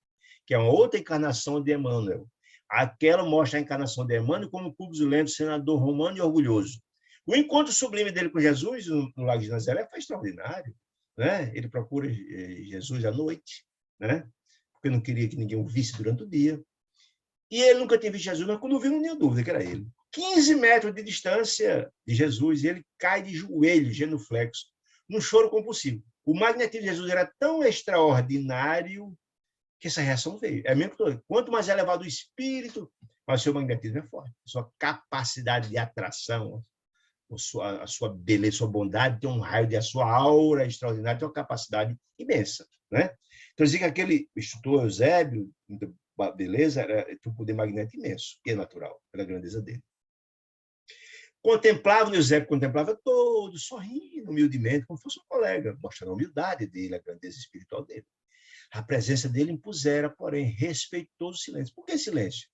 que é uma outra encarnação de Emmanuel. Aquela mostra a encarnação de Emmanuel como Publio Lento, senador romano e orgulhoso. O encontro sublime dele com Jesus no Lago de Nazaré foi extraordinário. Né? Ele procura Jesus à noite, né? Porque não queria que ninguém o visse durante o dia. E ele nunca tinha visto Jesus, mas quando viu, não tinha dúvida que era ele. 15 metros de distância de Jesus, e ele cai de joelhos, genuflexo, num choro compulsivo. O magnetismo de Jesus era tão extraordinário que essa reação veio. É mesmo que quanto mais elevado o espírito, mais o seu magnetismo é forte. A sua capacidade de atração, a sua beleza, a sua bondade tem um raio de a sua aura extraordinária, tem uma capacidade imensa, né? Então, dizia que aquele instrutor Eusébio, beleza, tinha um poder magnético imenso, e é natural, pela grandeza dele. Contemplava, o Eusébio contemplava todo, sorrindo humildemente, como fosse um colega, mostrando a humildade dele, a grandeza espiritual dele. A presença dele impusera, porém, respeitoso silêncio. Por que silêncio?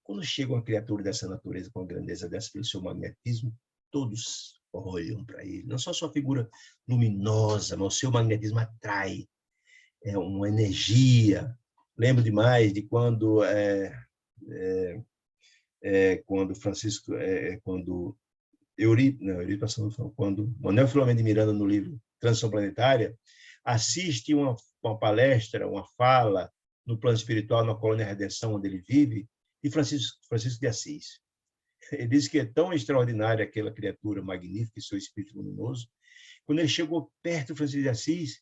Quando chega uma criatura dessa natureza, com a grandeza dessa, pelo seu magnetismo, todos olham para ele. Não só sua figura luminosa, mas o seu magnetismo atrai. É uma energia. Lembro demais de quando Francisco, quando quando Manuel Filomeno de Miranda, no livro Transição Planetária, assiste uma palestra, uma fala no plano espiritual, na colônia Redenção, onde ele vive, de Francisco de Assis. Ele diz que é tão extraordinária aquela criatura magnífica e seu espírito luminoso. Quando ele chegou perto de Francisco de Assis,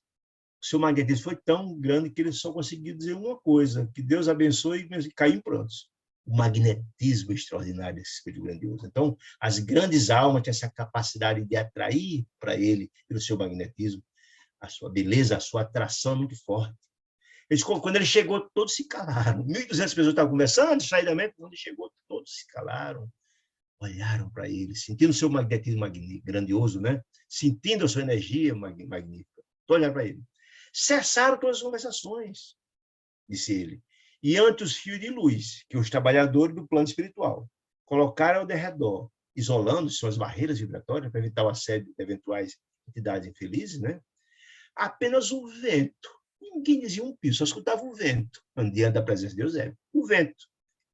o seu magnetismo foi tão grande que ele só conseguiu dizer uma coisa: que Deus abençoe, e caiu em prantos. O magnetismo extraordinário desse espírito grandioso. Então, as grandes almas têm essa capacidade de atrair para ele, pelo seu magnetismo, a sua beleza, a sua atração muito forte. Quando ele chegou, todos se calaram. 1.200 pessoas estavam conversando, distraidamente. Quando ele chegou, todos se calaram, olharam para ele, sentindo o seu magnetismo grandioso, né? Sentindo a sua energia magnífica. Olharam para ele. Cessaram todas as conversações, disse ele. E ante os fios de luz que os trabalhadores do plano espiritual colocaram ao derredor, isolando suas barreiras vibratórias para evitar o assédio de eventuais entidades infelizes, né? Apenas o vento. Ninguém dizia um pio, só escutava o vento, diante da presença de Eusébio. O vento,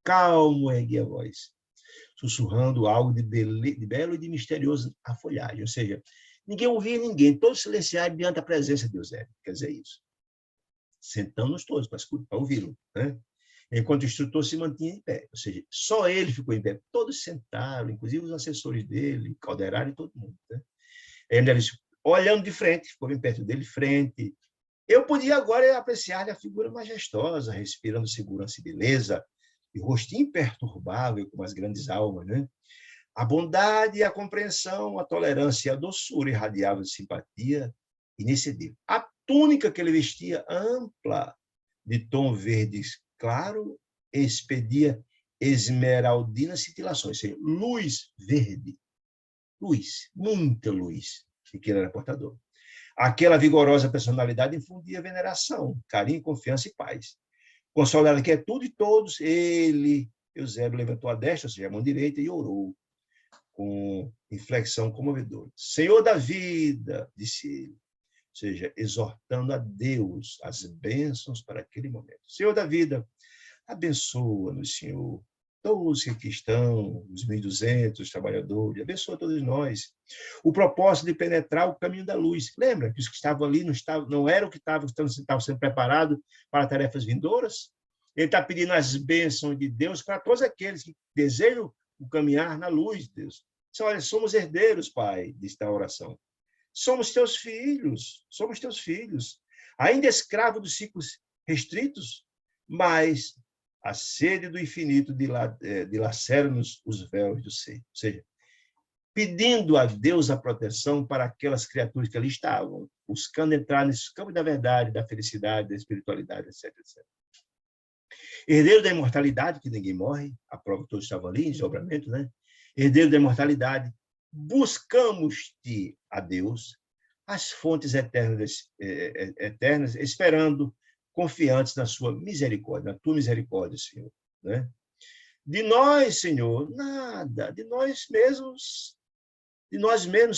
calmo, erguia a voz, sussurrando algo de belo e de misterioso à folhagem. Ou seja, ninguém ouvia ninguém, todos silenciados diante da presença de Eusébio. Quer dizer isso. Sentamos todos para ouvi-lo, né? Enquanto o instrutor se mantinha em pé. Ou seja, só ele ficou em pé. Todos sentaram, inclusive os assessores dele, Calderaro e todo mundo, né? Ele olhando de frente, ficou bem perto dele, frente. Eu podia agora apreciar a figura majestosa, respirando segurança e beleza, e o rosto imperturbável, como as grandes almas, né? A bondade, a compreensão, a tolerância e a doçura irradiavam de simpatia inexcedível. A túnica que ele vestia, ampla, de tom verde claro, expedia esmeraldinas cintilações, ou seja, luz verde. Luz, muita luz, de que ele era portador. Aquela vigorosa personalidade infundia veneração, carinho, confiança e paz. Consolado que é tudo e todos, Eusébio, levantou a destra, ou seja, a mão direita, e orou com inflexão comovedora. Senhor da vida, disse ele, ou seja, exortando a Deus as bênçãos para aquele momento. Senhor da vida, abençoa-nos, Senhor, todos que aqui estão, os 1.200 trabalhadores, abençoa todos nós. O propósito de penetrar o caminho da luz. Lembra que os que estavam ali não eram que estavam sendo preparados para tarefas vindouras? Ele está pedindo as bênçãos de Deus para todos aqueles que desejam caminhar na luz, Deus. Olha, somos herdeiros, Pai, desta oração. Somos teus filhos, ainda escravos dos ciclos restritos, mas a sede do infinito dilacera-nos os véus do ser. Ou seja, pedindo a Deus a proteção para aquelas criaturas que ali estavam, buscando entrar nesse campo da verdade, da felicidade, da espiritualidade, etc, etc. Herdeiro da imortalidade, que ninguém morre, a prova que todos estavam ali, em desdobramento, né? Herdeiro da imortalidade, buscamos-te, a Deus, as fontes eternas, esperando, confiantes na sua misericórdia, na tua misericórdia, Senhor, né? De nós, Senhor, nada, de nós mesmos,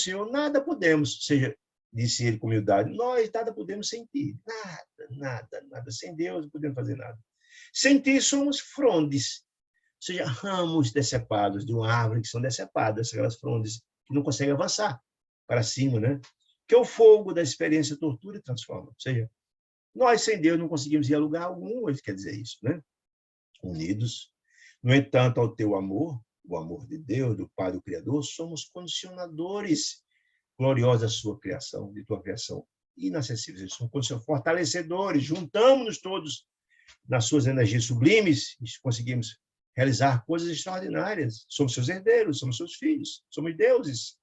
Senhor, nada podemos, ou seja, disse ele com humildade, nós nada podemos sem ti, nada, sem Deus não podemos fazer nada. Sem ti somos frondes, ou seja, ramos decepados de uma árvore que são decepadas, aquelas frondes que não conseguem avançar para cima, né? Que o fogo da experiência tortura e transforma. Ou seja, nós sem Deus não conseguimos ir a lugar algum, ele quer dizer isso, né? Unidos. No entanto, ao teu amor, o amor de Deus, do Pai, do Criador, somos condicionadores gloriosos da sua criação, de tua criação, inacessíveis. Somos condicionadores, fortalecedores, juntamos-nos todos nas suas energias sublimes, conseguimos realizar coisas extraordinárias. Somos seus herdeiros, somos seus filhos, somos deuses.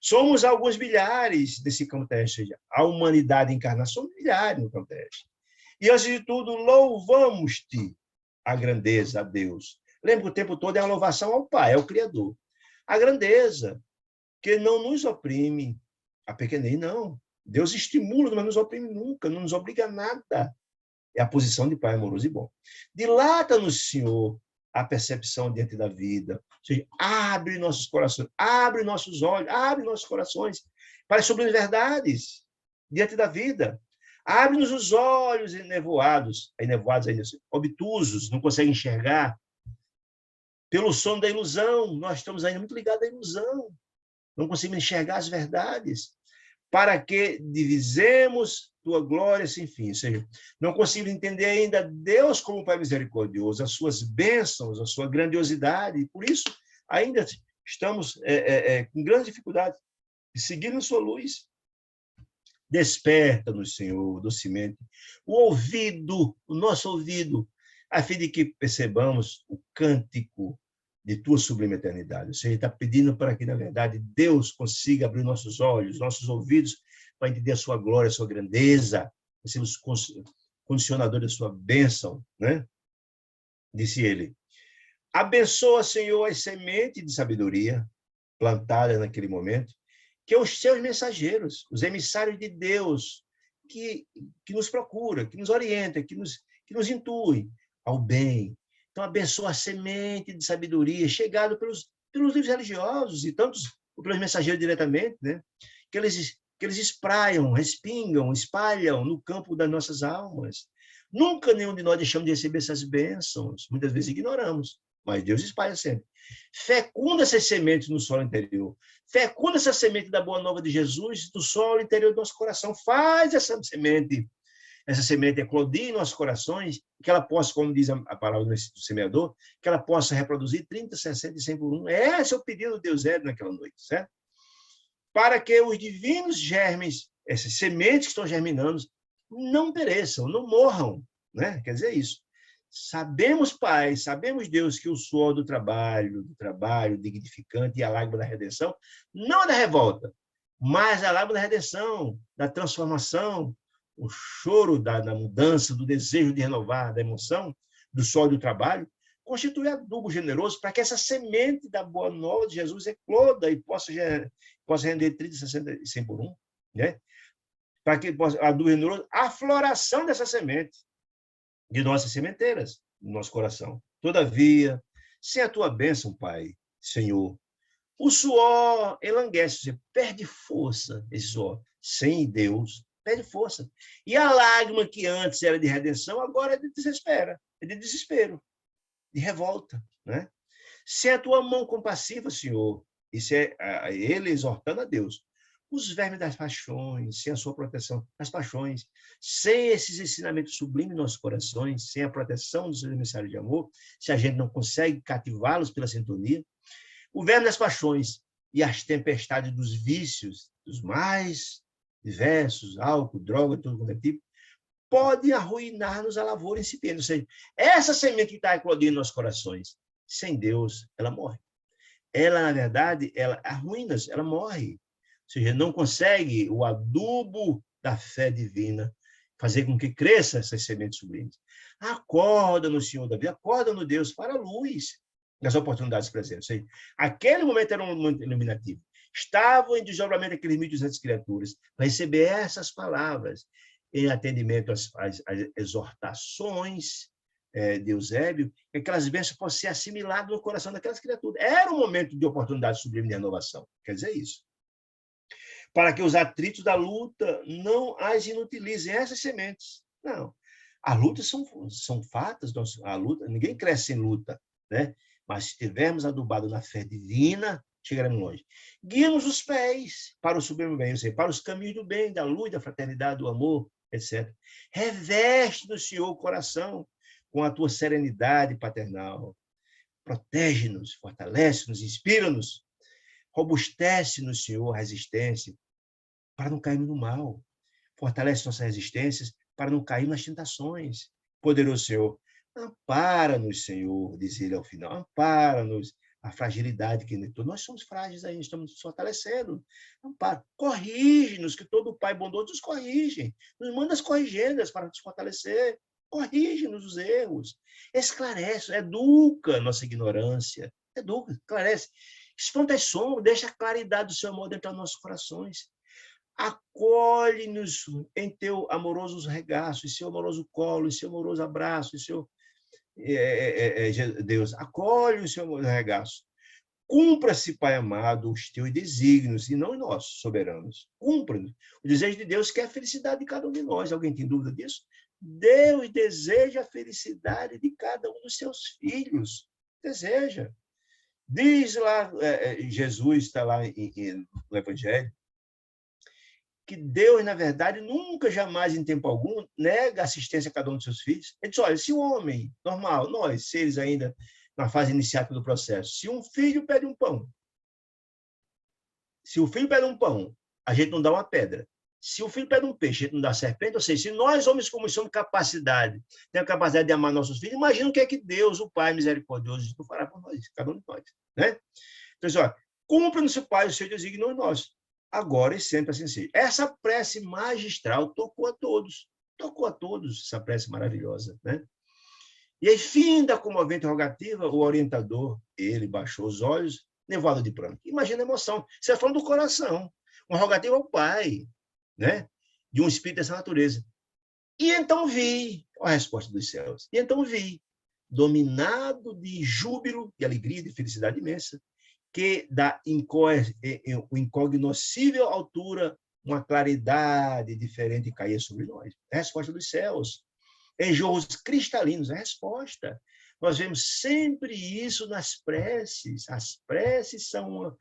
Somos alguns milhares desse campo terrestre. A humanidade encarnada, somos milhares no campo terrestre. E, antes de tudo, louvamos-te a grandeza, a Deus. Lembra que o tempo todo é uma louvação ao Pai, ao Criador. A grandeza, que não nos oprime. A pequenez, não. Deus estimula, mas não nos oprime nunca, não nos obriga a nada. É a posição de Pai amoroso e bom. Dilata-nos, Senhor, a percepção diante da vida. Ou seja, abre nossos corações, abre nossos olhos, abre nossos corações para as sublimes verdades diante da vida. Abre-nos os olhos enevoados, obtusos, não conseguem enxergar. Pelo sono da ilusão, nós estamos ainda muito ligados à ilusão. Não conseguimos enxergar as verdades. Para que divisemos tua glória sem fim. Ou seja, não conseguimos entender ainda Deus como Pai misericordioso, as suas bênçãos, a sua grandiosidade. E por isso, ainda estamos com grande dificuldade de seguir na sua luz. Desperta-nos, Senhor, docemente, o nosso ouvido, a fim de que percebamos o cântico de tua sublime eternidade. Ou seja, está pedindo para que, na verdade, Deus consiga abrir nossos olhos, nossos ouvidos, para entender a sua glória, a sua grandeza, sermos condicionadores da sua bênção, né? Disse ele. Abençoa, Senhor, as sementes de sabedoria plantadas naquele momento, que os seus mensageiros, os emissários de Deus, que nos procura, que nos orienta, que nos intui ao bem. Então, abençoa a semente de sabedoria chegada pelos livros religiosos e tantos pelos mensageiros diretamente, né? Que eles espraiam, respingam, espalham no campo das nossas almas. Nunca nenhum de nós deixamos de receber essas bênçãos. Muitas vezes ignoramos, mas Deus espalha sempre. Fecunda essas sementes no solo interior. Fecunda essa semente da boa nova de Jesus no solo interior do nosso coração. Faz essa semente eclodir em nossos corações, que ela possa, como diz a palavra do semeador, que ela possa reproduzir 30, 60 e 100 por um. Esse é o pedido de Deus naquela noite, certo? Para que os divinos germes, essas sementes que estão germinando, não pereçam, não morram, né? Quer dizer isso. Sabemos, Pai, sabemos, Deus, que o suor do trabalho dignificante e a lágrima da redenção, não é da revolta, mas a lágrima da redenção, da transformação, o choro da mudança, do desejo de renovar, da emoção, do suor do trabalho, constitui adubo generoso para que essa semente da boa nova de Jesus ecloda e possa render 30, 60 e 100 por um, né? Para que possa adubo generoso a floração dessa semente de nossas sementeiras, do nosso coração. Todavia, sem a tua bênção, Pai, Senhor, o suor enlanguece, você perde força, esse suor. Sem Deus, perde força. E a lágrima que antes era de redenção, agora é de desespero, de revolta, né? Sem a tua mão compassiva, Senhor, isso é ele exortando a Deus, os vermes das paixões, sem a sua proteção das paixões, sem esses ensinamentos sublimes em nossos corações, sem a proteção dos seus emissários de amor, se a gente não consegue cativá-los pela sintonia, o verme das paixões e as tempestades dos vícios, dos mais diversos, álcool, droga, tudo quanto é tipo, podem arruinar-nos a lavoura incipiente. Ou seja, essa semente que está eclodindo em nossos corações, sem Deus, ela morre. Ela, na verdade, ela arruína-se, ela morre. Ou seja, não consegue o adubo da fé divina fazer com que cresça essas sementes sublimes. Acorda no Senhor da vida, acorda no Deus para a luz das oportunidades presentes. Ou seja, aquele momento era um momento iluminativo. Estavam em desdobramento aqueles 1.200 criaturas para receber essas palavras em atendimento às exortações de Eusébio, que aquelas bênçãos possam ser assimiladas no coração daquelas criaturas. Era um momento de oportunidade sublime de renovação. Quer dizer isso. Para que os atritos da luta não as inutilizem, essas sementes. Não. As lutas são fatas, a luta, ninguém cresce sem luta, né? Mas se estivermos adubados na fé divina, chegaremos longe. Guia-nos os pés para o sublime bem, ou seja, para os caminhos do bem, da luz, da fraternidade, do amor, etc. Reveste no Senhor o coração com a tua serenidade paternal. Protege-nos, fortalece-nos, inspira-nos. Robustece-nos, Senhor, a resistência, para não cairmos no mal. Fortalece nossas resistências para não cair nas tentações. Poderoso Senhor, ampara-nos, Senhor, diz ele ao final, ampara-nos a fragilidade que nós somos frágeis ainda, estamos nos fortalecendo. Ampara, corrige-nos, que todo pai bondoso nos corrige, nos manda as corrigendas para nos fortalecer, corrige-nos os erros, esclarece, educa nossa ignorância, educa, esclarece, espanta as sombras, deixa a claridade do seu amor dentro dos nossos corações. Acolhe-nos em teu amoroso regaço, em seu amoroso colo, em seu amoroso abraço, em seu Deus, acolhe o seu amoroso regaço. Cumpra-se, Pai amado, os teus desígnios, e não os nossos, soberanos. Cumpra-nos. O desejo de Deus quer a felicidade de cada um de nós. Alguém tem dúvida disso? Deus deseja a felicidade de cada um dos seus filhos. Deseja. Diz lá, Jesus está lá no Evangelho, que Deus, na verdade, nunca, jamais, em tempo algum, nega assistência a cada um dos seus filhos. Ele diz, olha, se o homem normal, nós, seres ainda na fase iniciática do processo, se um filho pede um pão, a gente não dá uma pedra. Se o filho pede um peixe, a gente não dá uma serpente. Ou seja, se nós, homens como somos, temos a capacidade de amar nossos filhos, imagina o que é que Deus, o Pai misericordioso, não fará por nós, cada um de nós. Né? Então, olha, cumpra-nos, Pai, o seu desígnio em nós. Agora e sempre assim seja. Essa prece magistral tocou a todos, essa prece maravilhosa. Né? E aí, fim da comovente rogativa, o orientador, ele baixou os olhos, nevado de pranto. Imagina a emoção. Você está falando do coração. Uma rogativa ao Pai, né? De um espírito dessa natureza. E então vi, a resposta dos céus, e então vi, dominado de júbilo, de alegria, de felicidade imensa, que da incognoscível altura uma claridade diferente caía sobre nós. A resposta dos céus. Em jorros cristalinos, a resposta. Nós vemos sempre isso nas preces. As preces a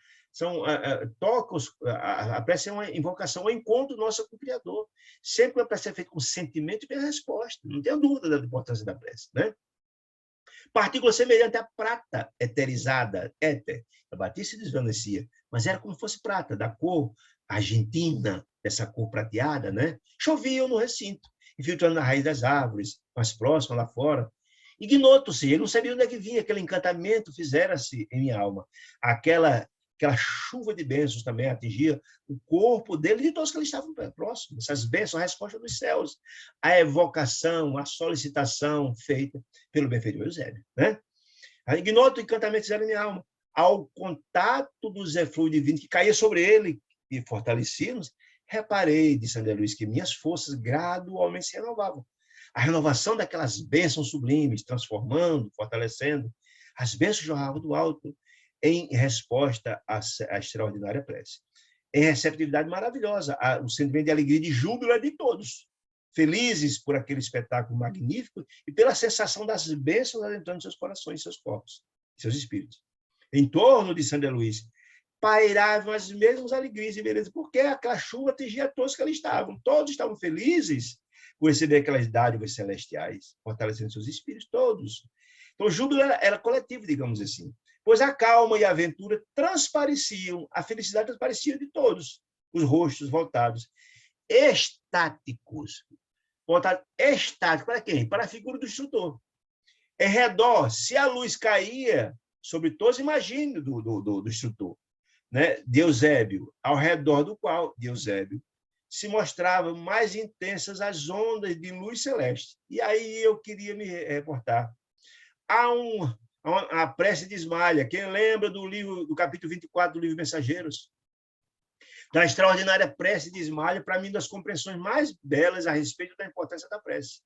prece é uma invocação, um encontro nosso com o Criador. Sempre a prece é feita com sentimento e vem a resposta. Não tenho dúvida da importância da prece. Né? Partícula semelhante à prata eterizada, éter. A batista se desvanecia, mas era como se fosse prata, da cor argentina, dessa cor prateada. Né? Choviam no recinto, infiltrando na raiz das árvores, mais próximas, lá fora. Ignoto-se, ele não sabia onde é que vinha, aquele encantamento fizera-se em minha alma. Aquela chuva de bênçãos também atingia o corpo dele e de todos que eles estavam próximos. Essas bênçãos, a resposta dos céus. A evocação, a solicitação feita pelo benfeitor Eusébio. Né? Ignoto o encantamento fizeram em minha alma. Ao contato do eflúvio divino que caía sobre ele e fortalecia-nos, reparei, disse André Luiz, que minhas forças gradualmente se renovavam. A renovação daquelas bênçãos sublimes, transformando, fortalecendo. As bênçãos jorravam do alto em resposta à extraordinária prece. Em receptividade maravilhosa, o sentimento de alegria e de júbilo é de todos. Felizes por aquele espetáculo magnífico e pela sensação das bênçãos adentrando em seus corações, seus corpos, seus espíritos. Em torno de André Luiz, pairavam as mesmas alegrias e belezas, porque aquela chuva atingia todos que ali estavam. Todos estavam felizes por receber aquelas dádivas celestiais, fortalecendo seus espíritos, todos. Então, o júbilo era coletivo, digamos assim. Pois a calma e a aventura transpareciam, a felicidade transparecia de todos, os rostos voltados, estáticos. Voltados estáticos para quem? Para a figura do instrutor. Em redor, se a luz caía sobre todos, imagine do instrutor, né? de Eusébio, ao redor do qual, de Eusébio, se mostravam mais intensas as ondas de luz celeste. E aí eu queria me reportar. A prece de Ismalha. Quem lembra do capítulo 24 do livro Mensageiros? Da extraordinária prece de Ismalha, para mim, das compreensões mais belas a respeito da importância da prece.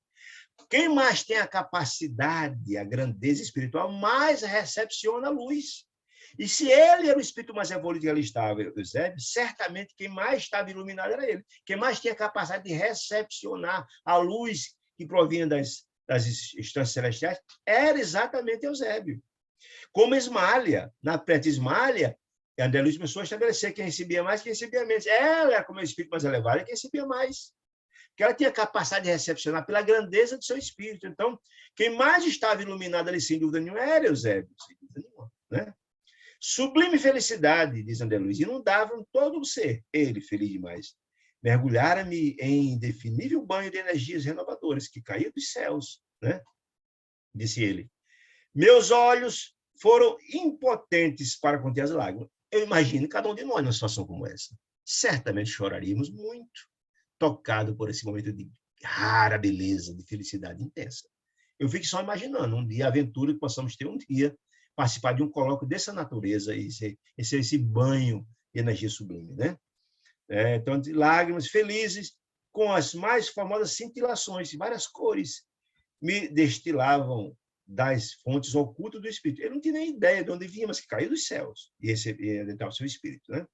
Quem mais tem a capacidade, a grandeza espiritual, mais recepciona a luz. E se ele era o espírito mais evoluído que ali estava, Eusébio, certamente quem mais estava iluminado era ele. Quem mais tinha a capacidade de recepcionar a luz que provinha das instâncias celestiais era exatamente Eusébio. Como Ismalha, na prece Ismalha, André Luiz começou a estabelecer quem recebia mais, quem recebia menos. Ela era como o espírito mais elevado, quem recebia mais. Porque ela tinha capacidade de recepcionar pela grandeza do seu espírito. Então, quem mais estava iluminado ali, sem dúvida nenhuma, era Eusébio, sem dúvida nenhuma. Né? Sublime felicidade, diz André Luiz, inundavam todo o ser, ele, feliz demais. Mergulhara-me em indefinível banho de energias renovadoras que caíam dos céus, né? Disse ele. Meus olhos foram impotentes para conter as lágrimas. Eu imagino cada um de nós numa situação como essa. Certamente choraríamos muito, tocado por esse momento de rara beleza, de felicidade intensa. Eu fico só imaginando um dia, a aventura que possamos ter um dia, participar de um colóquio dessa natureza, esse banho de energia sublime, né? Então, de lágrimas felizes, com as mais famosas cintilações, várias cores, me destilavam das fontes ocultas do Espírito. Eu não tinha nem ideia de onde vinha, mas que caiu dos céus e adentrar o seu Espírito, né?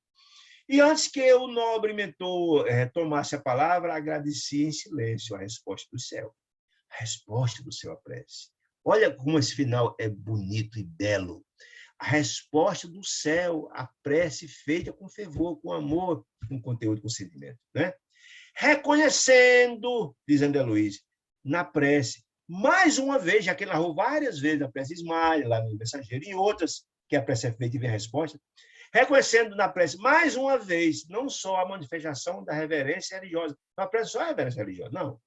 E antes que o nobre mentor tomasse a palavra, agradeci em silêncio a resposta do céu. A resposta do céu à prece. Olha como esse final é bonito e belo. A resposta do céu à prece feita com fervor, com amor, com conteúdo, com sentimento, né? Reconhecendo, diz André Luiz, na prece, mais uma vez, já que ele narrou várias vezes na prece Ismael, lá no Mensageiro, e outras que a prece é feita e vem a resposta, reconhecendo na prece, mais uma vez, não só a manifestação da reverência religiosa, a prece só é a reverência religiosa, não,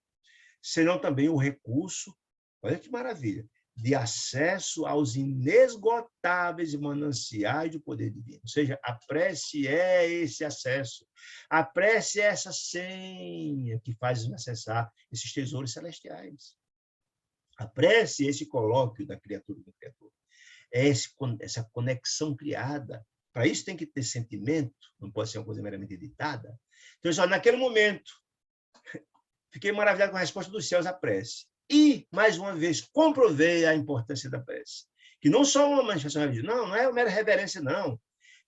senão também o recurso, olha que maravilha, de acesso aos inesgotáveis mananciais do poder divino. Ou seja, a prece é esse acesso, a prece é essa senha que faz acessar esses tesouros celestiais. A prece é esse colóquio da criatura com o Criador. É essa conexão criada. Para isso tem que ter sentimento, não pode ser uma coisa meramente editada. Então, só naquele momento, fiquei maravilhado com a resposta dos céus à prece. E, mais uma vez, comprovei a importância da prece. Que não só uma manifestação religiosa, não é uma mera reverência, não,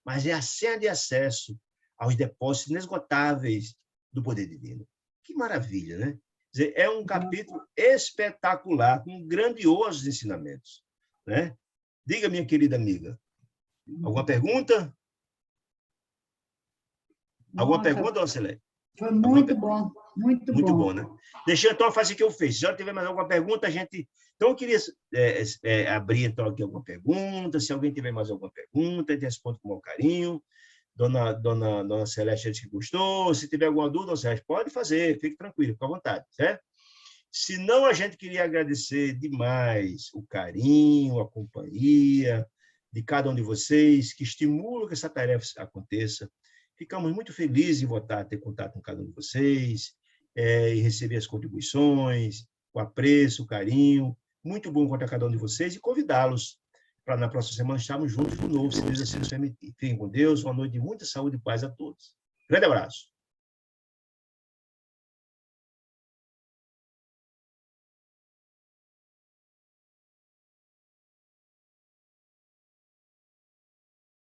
mas é a senha de acesso aos depósitos inesgotáveis do poder divino. Que maravilha, né? Quer dizer, é um capítulo espetacular, com grandiosos ensinamentos, né? Diga, minha querida amiga, alguma pergunta? Alguma pergunta, dona Celeste? Foi muito bom, muito Muito bom. bom, né? Deixa eu então fazer o que eu fiz. Se já tiver mais alguma pergunta, a gente... Então, eu queria abrir então aqui alguma pergunta. Se alguém tiver mais alguma pergunta, a gente responde com o maior carinho. Dona Celeste, acho que gostou. Se tiver alguma dúvida, Dona Celeste, pode fazer. Fique tranquilo, fique à vontade, certo? Se não, a gente queria agradecer demais o carinho, a companhia de cada um de vocês, que estimulam que essa tarefa aconteça. Ficamos muito felizes em voltar a ter contato com cada um de vocês, e receber as contribuições, o apreço, o carinho. Muito bom encontrar cada um de vocês e convidá-los para, na próxima semana, estarmos juntos de novo, se Deus assim nos permitir. Fiquem com Deus, uma noite de muita saúde e paz a todos. Grande abraço.